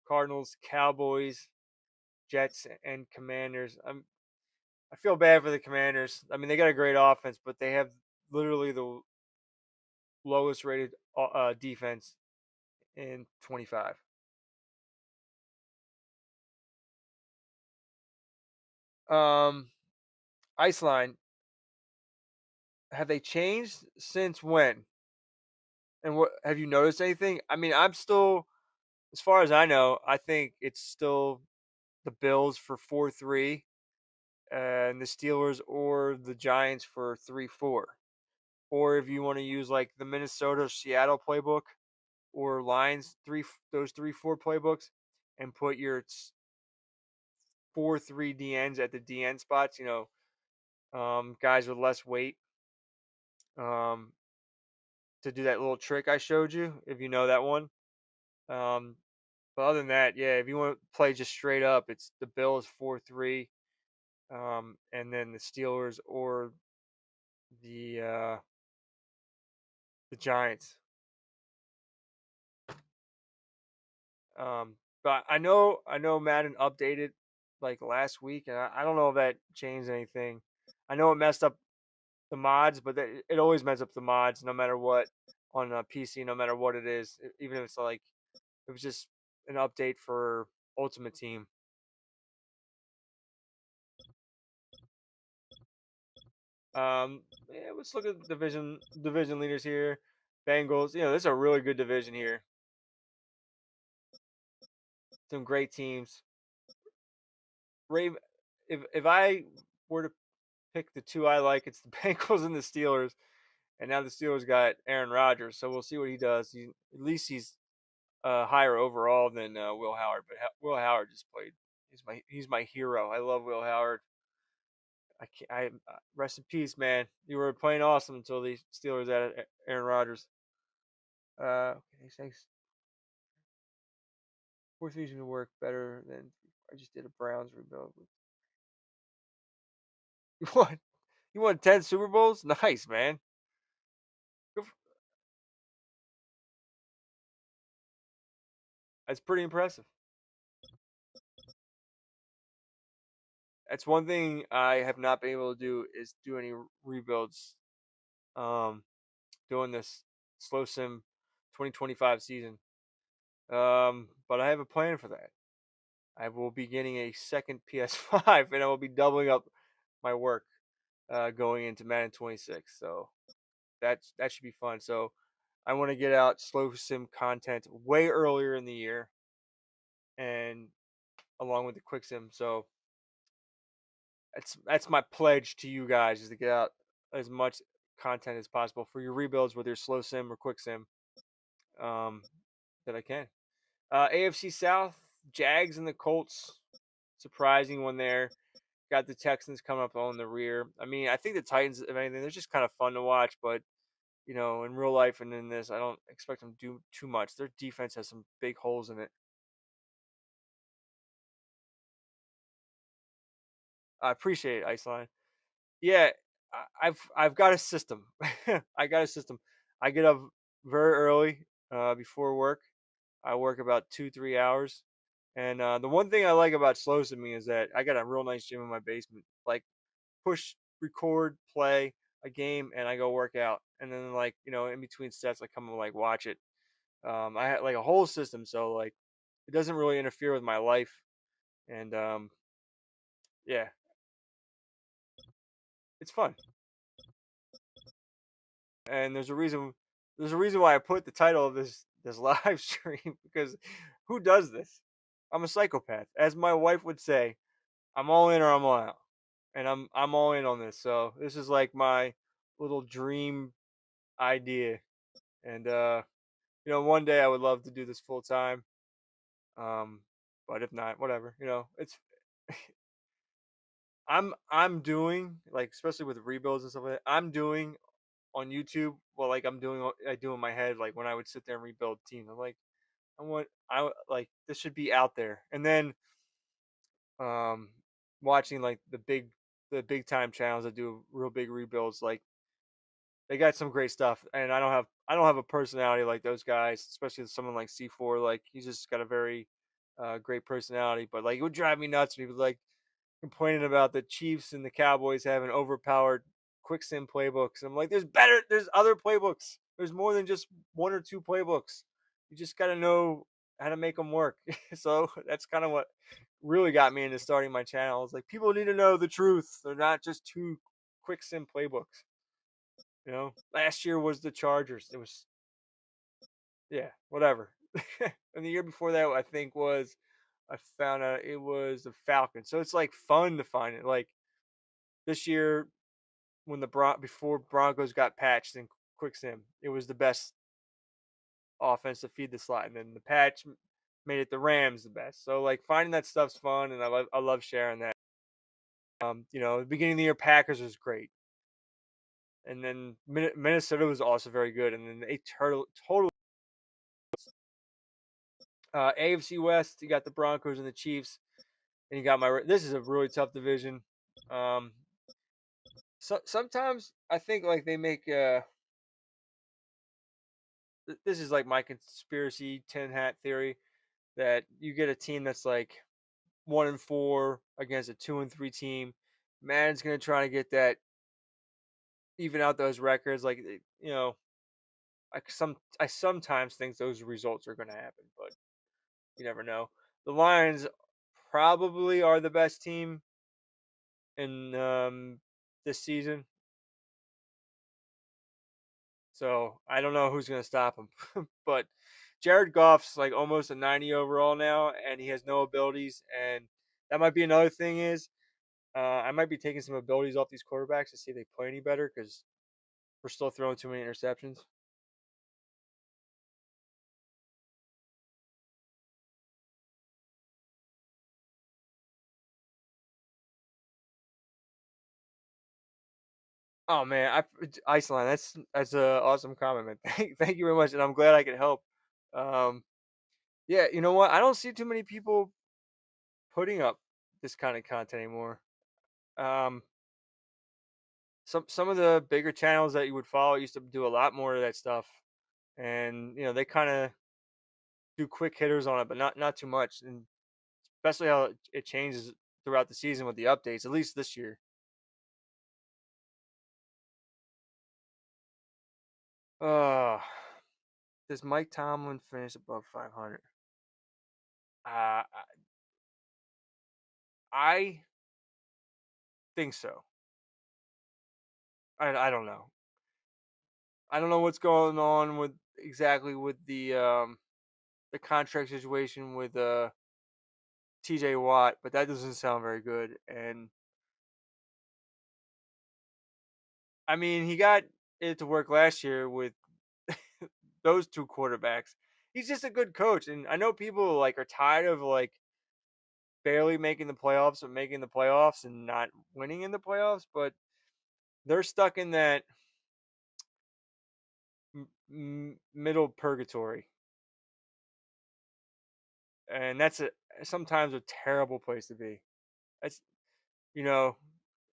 Cardinals, Cowboys, Jets, and Commanders. I feel bad for the Commanders. I mean, they got a great offense, but they have literally the lowest rated defense in 25. Um, Iceline, have they changed since when? And what have you noticed anything? I mean, I'm still, as far as I know, I think it's still the Bills for 4-3, and the Steelers or the Giants for 3-4. Or if you want to use like the Minnesota Seattle playbook, or lines, those 3-4 playbooks, and put your 4-3 DNs at the DN spots. Guys with less weight, um, to do that little trick I showed you, if you know that one. Um, but other than that, yeah, if you want to play just straight up, it's the Bills 4-3, and then the Steelers or the uh, the Giants. Um, but I know Madden updated like last week, and I don't know if that changed anything. I know it messed up the mods, but it always messes up the mods no matter what on a PC, no matter what it is. Even if it's like it was just an update for Ultimate Team. Yeah, let's look at division leaders here. Bengals, this is a really good division here. Some great teams. Rave, if I were to pick the two I like, it's the Bengals and the Steelers. And now the Steelers got Aaron Rodgers, so we'll see what he does. At least he's higher overall than Will Howard. But Will Howard just played. He's my hero. I love Will Howard. I can't, rest in peace, man. You were playing awesome until the Steelers added Aaron Rodgers. Okay, thanks. Fourth season to work better than I just did a Browns rebuild. You won. You won 10 Super Bowls. Nice, man. That's pretty impressive. That's one thing I have not been able to do is do any rebuilds. Um, Doing this slow sim 2025 season. But I have a plan for that. I will be getting a second PS5, and I will be doubling up my work going into Madden 26. So that should be fun. So I want to get out slow sim content way earlier in the year, and along with the quick sim. So that's my pledge to you guys, is to get out as much content as possible for your rebuilds, whether you're slow sim or quick sim, um, that I can. AFC South, Jags and the Colts. Surprising one there. Got the Texans coming up on the rear. I mean, I think the Titans, if anything, they're just kind of fun to watch, but in real life and in this, I don't expect them to do too much. Their defense has some big holes in it. I appreciate it, Iceland. Yeah, I've got a system. I got a system. I get up very early before work. I work about 2-3 hours, and the one thing I like about slow simming is that I got a real nice gym in my basement. Like push, record, play a game, and I go work out, and then like in between sets I come and like watch it. I had like a whole system, so like it doesn't really interfere with my life, and yeah, it's fun. And there's a reason why I put the title of this live stream, because who does this? I'm a psychopath, as my wife would say. I'm all in or I'm all out, and I'm all in on this. So this is like my little dream idea, and one day I would love to do this full time. Um, but if not, whatever. It's I'm doing, like, especially with rebuilds and stuff like that. I'm doing on YouTube, well, like I do in my head, like when I would sit there and rebuild teams. I'm like, like this should be out there, and then um, watching like the big time channels that do real big rebuilds, like they got some great stuff, and I don't have a personality like those guys, especially someone like C4. Like he's just got a very great personality, but like it would drive me nuts. People like complaining about the Chiefs and the Cowboys having overpowered quick sim playbooks. I'm like, there's other playbooks. There's more than just one or two playbooks. You just got to know how to make them work. So that's kind of what really got me into starting my channel. It's like people need to know the truth. They're not just two quick sim playbooks. Last year was the Chargers. It was, yeah, whatever. And the year before that, I think I found out it was the Falcons. So it's like fun to find it. Like this year, when before Broncos got patched in quick sim, it was the best offense to feed the slot, and then the patch made it the Rams the best. So like finding that stuff's fun, and I love sharing that. The beginning of the year Packers was great, and then Minnesota was also very good, and then they totally AFC West. You got the Broncos and the Chiefs, and you got my. This is a really tough division. Um, sometimes I think like they make this is like my conspiracy tin hat theory that you get a team that's like 1-4 against a 2-3 team. Madden's gonna try to get that even out those records. Like I sometimes think those results are gonna happen, but you never know. The Lions probably are the best team in this season, so I don't know who's gonna stop them. But Jared Goff's like almost a 90 overall now, and he has no abilities, and that might be another thing is I might be taking some abilities off these quarterbacks to see if they play any better because we're still throwing too many interceptions. Oh man, Iceland. That's a awesome comment, man. Thank you very much, and I'm glad I could help. Um, yeah, you know what? I don't see too many people putting up this kind of content anymore. Um, some of the bigger channels that you would follow used to do a lot more of that stuff, and they kind of do quick hitters on it, but not too much, and especially how it changes throughout the season with the updates. At least this year. Uh, does Mike Tomlin finish above 500? Uh, I think so. I don't know. I don't know what's going on with exactly with the contract situation with TJ Watt, but that doesn't sound very good. And I mean, he got it to work last year with those two quarterbacks. He's just a good coach, and I know people like are tired of like barely making the playoffs or making the playoffs and not winning in the playoffs, but they're stuck in that middle purgatory, and that's sometimes a terrible place to be. That's you know,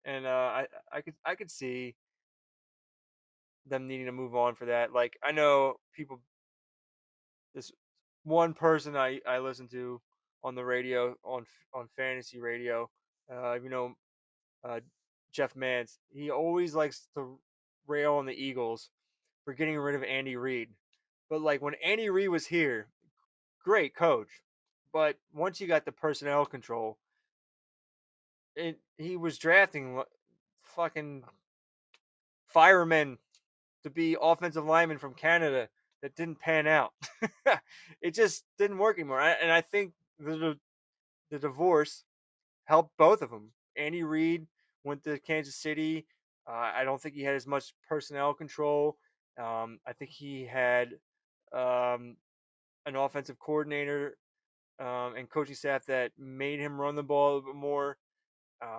and I could see them needing to move on for that. Like I know people, this one person I listen to on the radio on fantasy radio, uh, you know, uh, Jeff Mance. He always likes to rail on the Eagles for getting rid of Andy Reid, but like when Andy Reid was here, great coach, but once you got the personnel control, he was drafting fucking firemen to be offensive linemen from Canada that didn't pan out. It just didn't work anymore. And I think the divorce helped both of them. Andy Reid went to Kansas City. I don't think he had as much personnel control. I think he had um, an offensive coordinator and coaching staff that made him run the ball a little bit more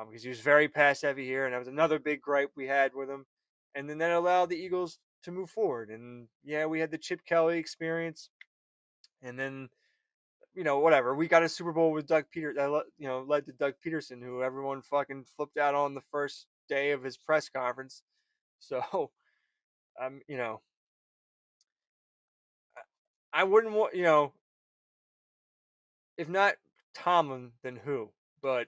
because he was very pass heavy here, and that was another big gripe we had with him. And then that allowed the Eagles to move forward. And yeah, we had the Chip Kelly experience, and then whatever. We got a Super Bowl with Doug Peter that led to Doug Peterson, who everyone fucking flipped out on the first day of his press conference. So you know, I wouldn't want if not Tomlin, then who? But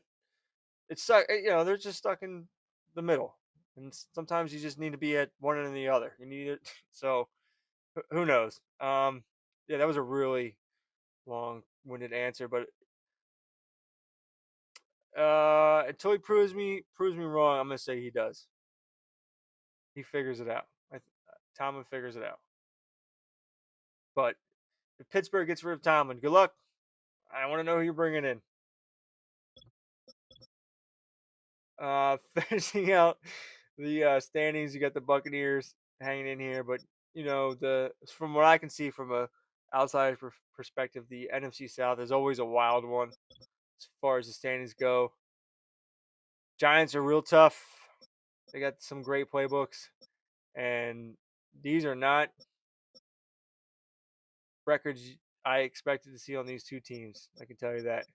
it's stuck. They're just stuck in the middle, and sometimes you just need to be at one end or the other. You need it. So who knows? Yeah, that was a really long-winded answer, but until he proves me wrong, I'm gonna say he does. He figures it out. Tomlin figures it out. But if Pittsburgh gets rid of Tomlin, good luck. I want to know who you're bringing in. Finishing out the standings, you got the Buccaneers hanging in here, but the from what I can see from a outside perspective, the NFC South is always a wild one as far as the standings go. Giants are real tough. They got some great playbooks, and these are not records I expected to see on these two teams. I can tell you that.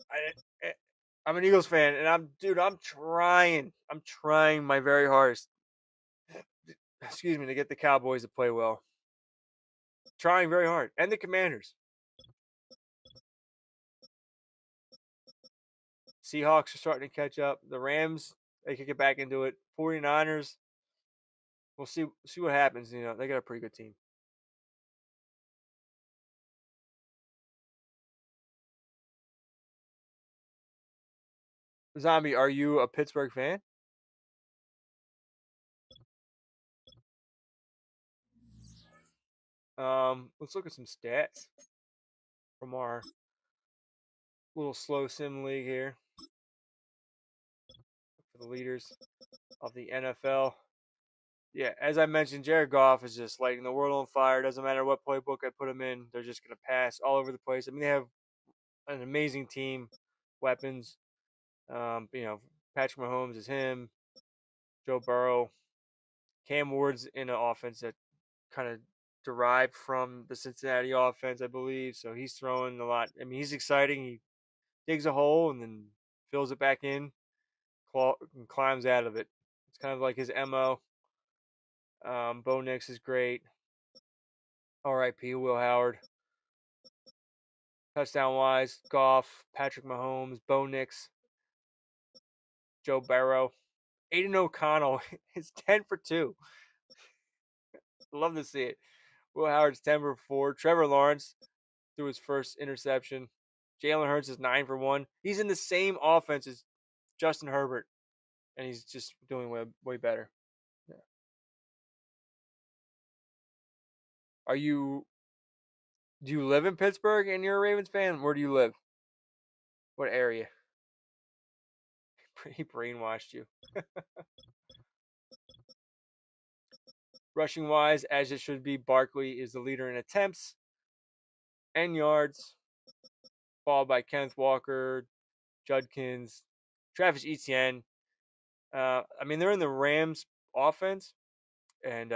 I, I'm an Eagles fan, and I'm trying. I'm trying my very hardest. Excuse me, to get the Cowboys to play well. Trying very hard, and the Commanders. Seahawks are starting to catch up. The Rams, they could get back into it. 49ers, we'll see what happens. You know, they got a pretty good team. Zombie, are you a Pittsburgh fan? Let's look at some stats from our little slow sim league here for the leaders of the NFL. Yeah, as I mentioned, Jared Goff is just lighting the world on fire. Doesn't matter what playbook I put him in, they're just going to pass all over the place. I mean, they have an amazing team, weapons. You know, Patrick Mahomes is him, Joe Burrow, Cam Ward's in an offense that kind of derived from the Cincinnati offense, I believe. So he's throwing a lot. I mean, he's exciting. He digs a hole and then fills it back in, and climbs out of it. It's kind of like his MO. Bo Nix is great. R.I.P. Will Howard. Touchdown wise, Goff, Patrick Mahomes, Bo Nix, Joe Burrow. Aiden O'Connell is 10 for 2. Love to see it. Will Howard's 10 for 4. Trevor Lawrence threw his first interception. Jalen Hurts is 9 for 1. He's in the same offense as Justin Herbert, and he's just doing way better. Yeah. Are you? Do you live in Pittsburgh and you're a Ravens fan? Where do you live? What area? He brainwashed you. Rushing wise, as it should be, Barkley is the leader in attempts and yards, followed by Kenneth Walker, Judkins, Travis Etienne. I mean, they're in the Rams offense, and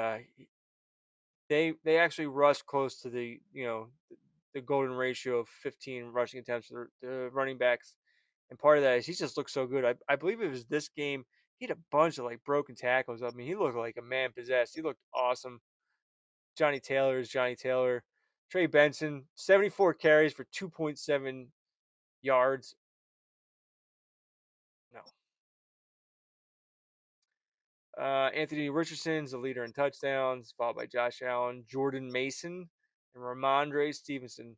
they actually rush close to the golden ratio of 15 rushing attempts to the running backs. And part of that is he just looks so good. I believe it was this game. He had a bunch of like broken tackles. I mean, he looked like a man possessed. He looked awesome. Johnny Taylor is Johnny Taylor. Trey Benson, 74 carries for 2.7 yards. No. Anthony Richardson's the leader in touchdowns, followed by Josh Allen, Jordan Mason, and Ramondre Stevenson.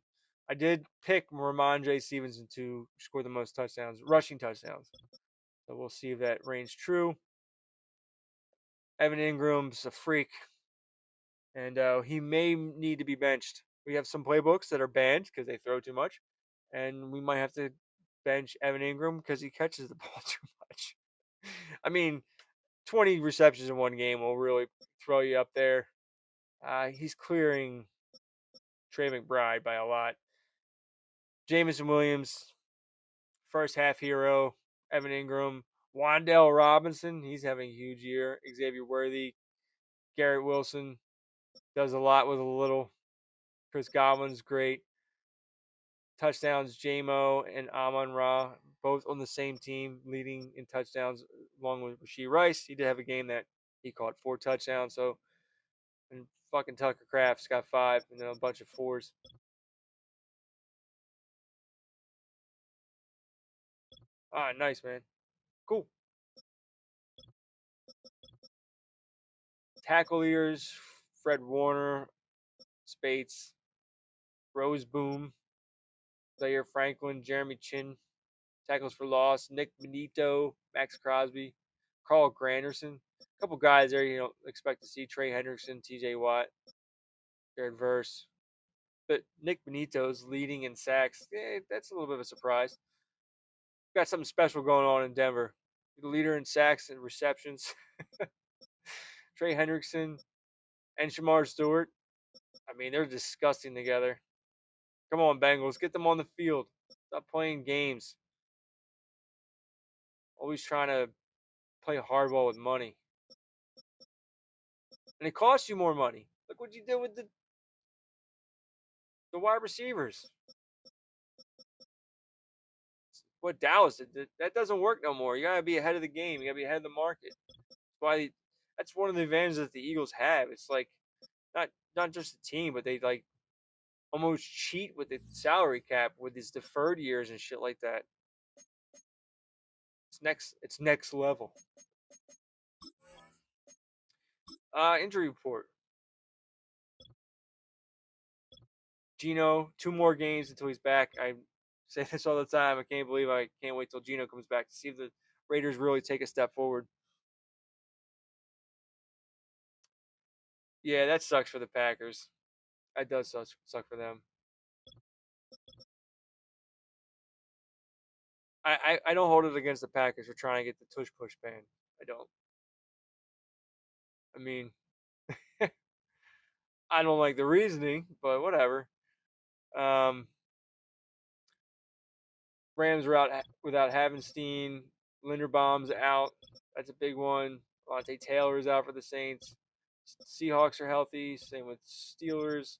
I did pick Ramondre Stevenson to score the most touchdowns, rushing touchdowns. So we'll see if that reigns true. Evan Ingram's a freak, and he may need to be benched. We have some playbooks that are banned because they throw too much, and we might have to bench Evan Ingram because he catches the ball too much. I mean, 20 receptions in one game will really throw you up there. He's clearing Trey McBride by a lot. Jameson Williams, first half hero. Evan Ingram, Wandell Robinson, he's having a huge year. Xavier Worthy, Garrett Wilson does a lot with a little. Chris Godwin's great. Touchdowns, JMO and Amon Ra, both on the same team, leading in touchdowns along with Rashee Rice. He did have a game that he caught 4 touchdowns. So, and fucking Tucker Kraft's got 5, and then a bunch of 4s. Ah, nice, man. Cool. Tackle leaders, Fred Warner, Spates, Rose Boom, Zaire Franklin, Jeremy Chin. Tackles for loss, Nick Benito, Max Crosby, Carl Granderson. A couple guys there you don't expect to see. Trey Hendrickson, TJ Watt, Jared Verse. But Nick Benito's leading in sacks. That's a little bit of a surprise. Got something special going on in Denver. The leader in sacks and receptions. Trey Hendrickson and Shamar Stewart. I mean, they're disgusting together. Come on, Bengals, get them on the field. Stop playing games. Always trying to play hardball with money, and it costs you more money. Look what you did with the wide receivers. What Dallas did, that doesn't work no more. You gotta be ahead of the game. You gotta be ahead of the market. That's why that's one of the advantages that the Eagles have. It's like not just the team, but they like almost cheat with the salary cap with these deferred years and shit like that. It's next level. Injury report. Gino, 2 more games until he's back. I say this all the time. I can't wait till Gino comes back to see if the Raiders really take a step forward. Yeah, that sucks for the Packers. That does suck for them. I don't hold it against the Packers for trying to get the tush push ban. I don't. I mean, I don't like the reasoning, but whatever. Um, Rams are out without Havenstein. Linderbaum's out. That's a big one. Lante Taylor is out for the Saints. Seahawks are healthy. Same with Steelers.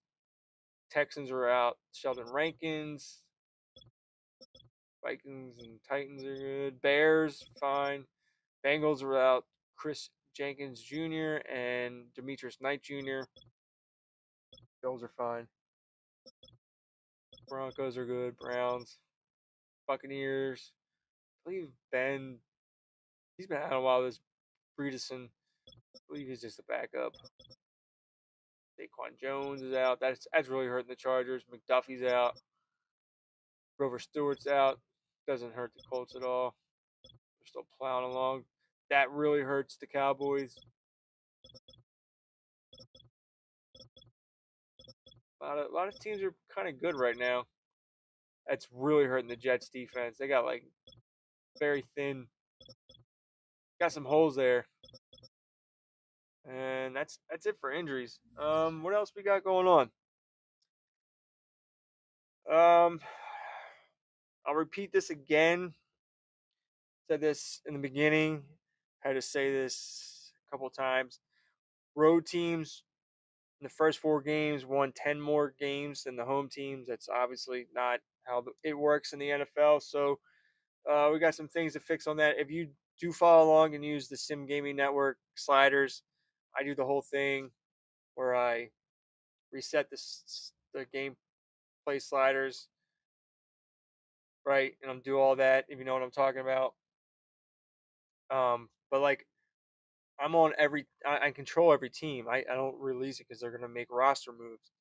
Texans are out. Sheldon Rankins. Vikings and Titans are good. Bears, fine. Bengals are out. Chris Jenkins Jr. and Demetrius Knight Jr. Bills are fine. Broncos are good. Browns. Buccaneers. I believe he's been out a while. This Bredesen, I believe he's just a backup. Daquan Jones is out. That's really hurting the Chargers. McDuffie's out. Grover Stewart's out. Doesn't hurt the Colts at all. They're still plowing along. That really hurts the Cowboys. A lot of teams are kind of good right now. That's really hurting the Jets defense. They got like very thin. Got some holes there. And that's it for injuries. What else we got going on? Um, I'll repeat this again. Said this in the beginning. Had to say this a couple times. Road teams in the first 4 games won 10 more games than the home teams. That's obviously not how it works in the NFL. So we got some things to fix on that. If you do follow along and use the Sim Gaming Network sliders, I do the whole thing where I reset the gameplay sliders, right, and I'm do all that. If you know what I'm talking about. But like I'm on I control every team. I don't release it because they're gonna make roster moves.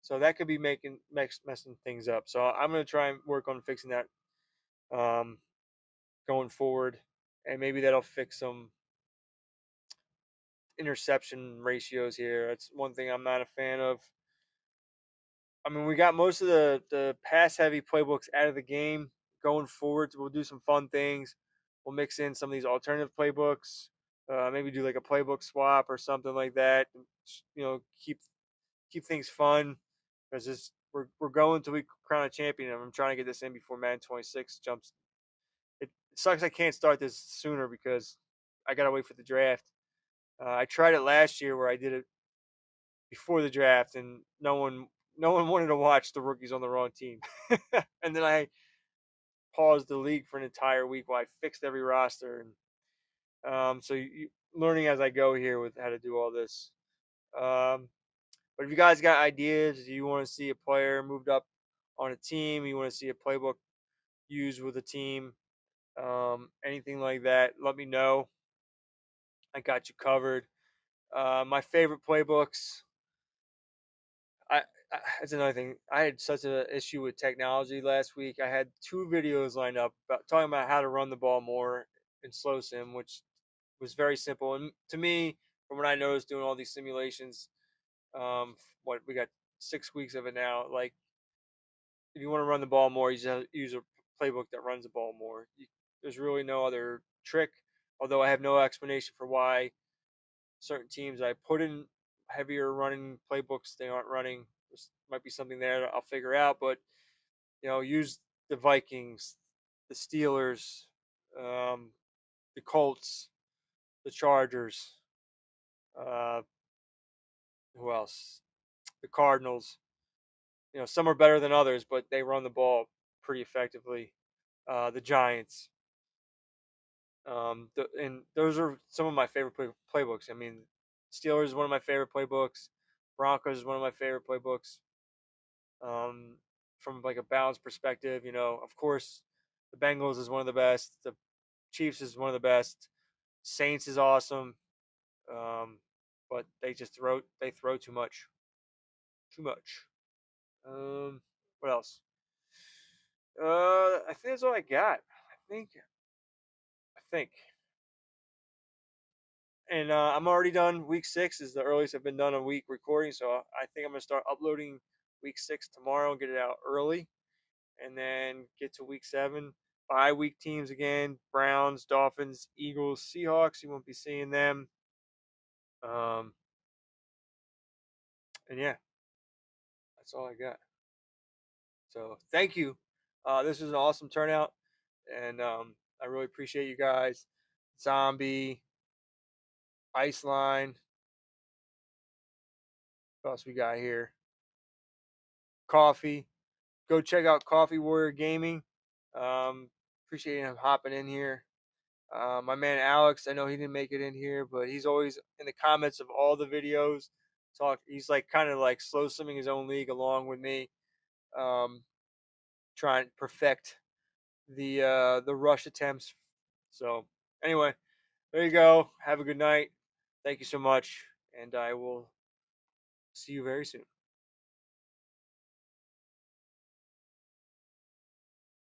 So that could be messing things up. So I'm gonna try and work on fixing that um, going forward, and maybe that'll fix some interception ratios here. That's one thing I'm not a fan of. I mean, we got most of the pass heavy playbooks out of the game. Going forward, we'll do some fun things. We'll mix in some of these alternative playbooks. Maybe do like a playbook swap or something like that. Keep things fun because we're going to we crown a champion. I'm trying to get this in before Madden 26 jumps. It sucks I can't start this sooner because I gotta wait for the draft. I tried it last year where I did it before the draft, and no one wanted to watch the rookies on the wrong team. And then I paused the league for an entire week while I fixed every roster. And so learning as I go here with how to do all this. But if you guys got ideas, you want to see a player moved up on a team, you want to see a playbook used with a team, anything like that, let me know. I got you covered. My favorite playbooks. I, that's another thing. I had such an issue with technology last week. I had 2 videos lined up about talking about how to run the ball more in slow sim, which was very simple. And to me, from what I noticed doing all these simulations, what we got 6 weeks of it now. Like, if you want to run the ball more, you just use a playbook that runs the ball more. There's really no other trick. Although I have no explanation for why certain teams I put in heavier running playbooks they aren't running. There might be something there that I'll figure out, but use the Vikings, the Steelers, um, the Colts, the Chargers. Uh, who else? The Cardinals. Some are better than others, but they run the ball pretty effectively. The Giants. And those are some of my favorite playbooks. I mean, Steelers is one of my favorite playbooks. Broncos is one of my favorite playbooks. Um, from like a balanced perspective, of course, the Bengals is one of the best. The Chiefs is one of the best. Saints is awesome. Um, but they throw too much. Too much. What else? I think that's all I got. I think. And I'm already done. Week 6 is the earliest I've been done a week recording, so I think I'm gonna start uploading week 6 tomorrow and get it out early, and then get to week 7. Bye week teams again: Browns, Dolphins, Eagles, Seahawks. You won't be seeing them. Um, and yeah, that's all I got. So thank you. This was an awesome turnout, and I really appreciate you guys. Zombie, Iceline. What else we got here? Coffee. Go check out Coffee Warrior Gaming. Appreciate him hopping in here. My man Alex, I know he didn't make it in here, but he's always in the comments of all the videos. He's like kind of like slow swimming his own league along with me, um, trying to perfect the rush attempts. So anyway, there you go. Have a good night. Thank you so much, and I will see you very soon.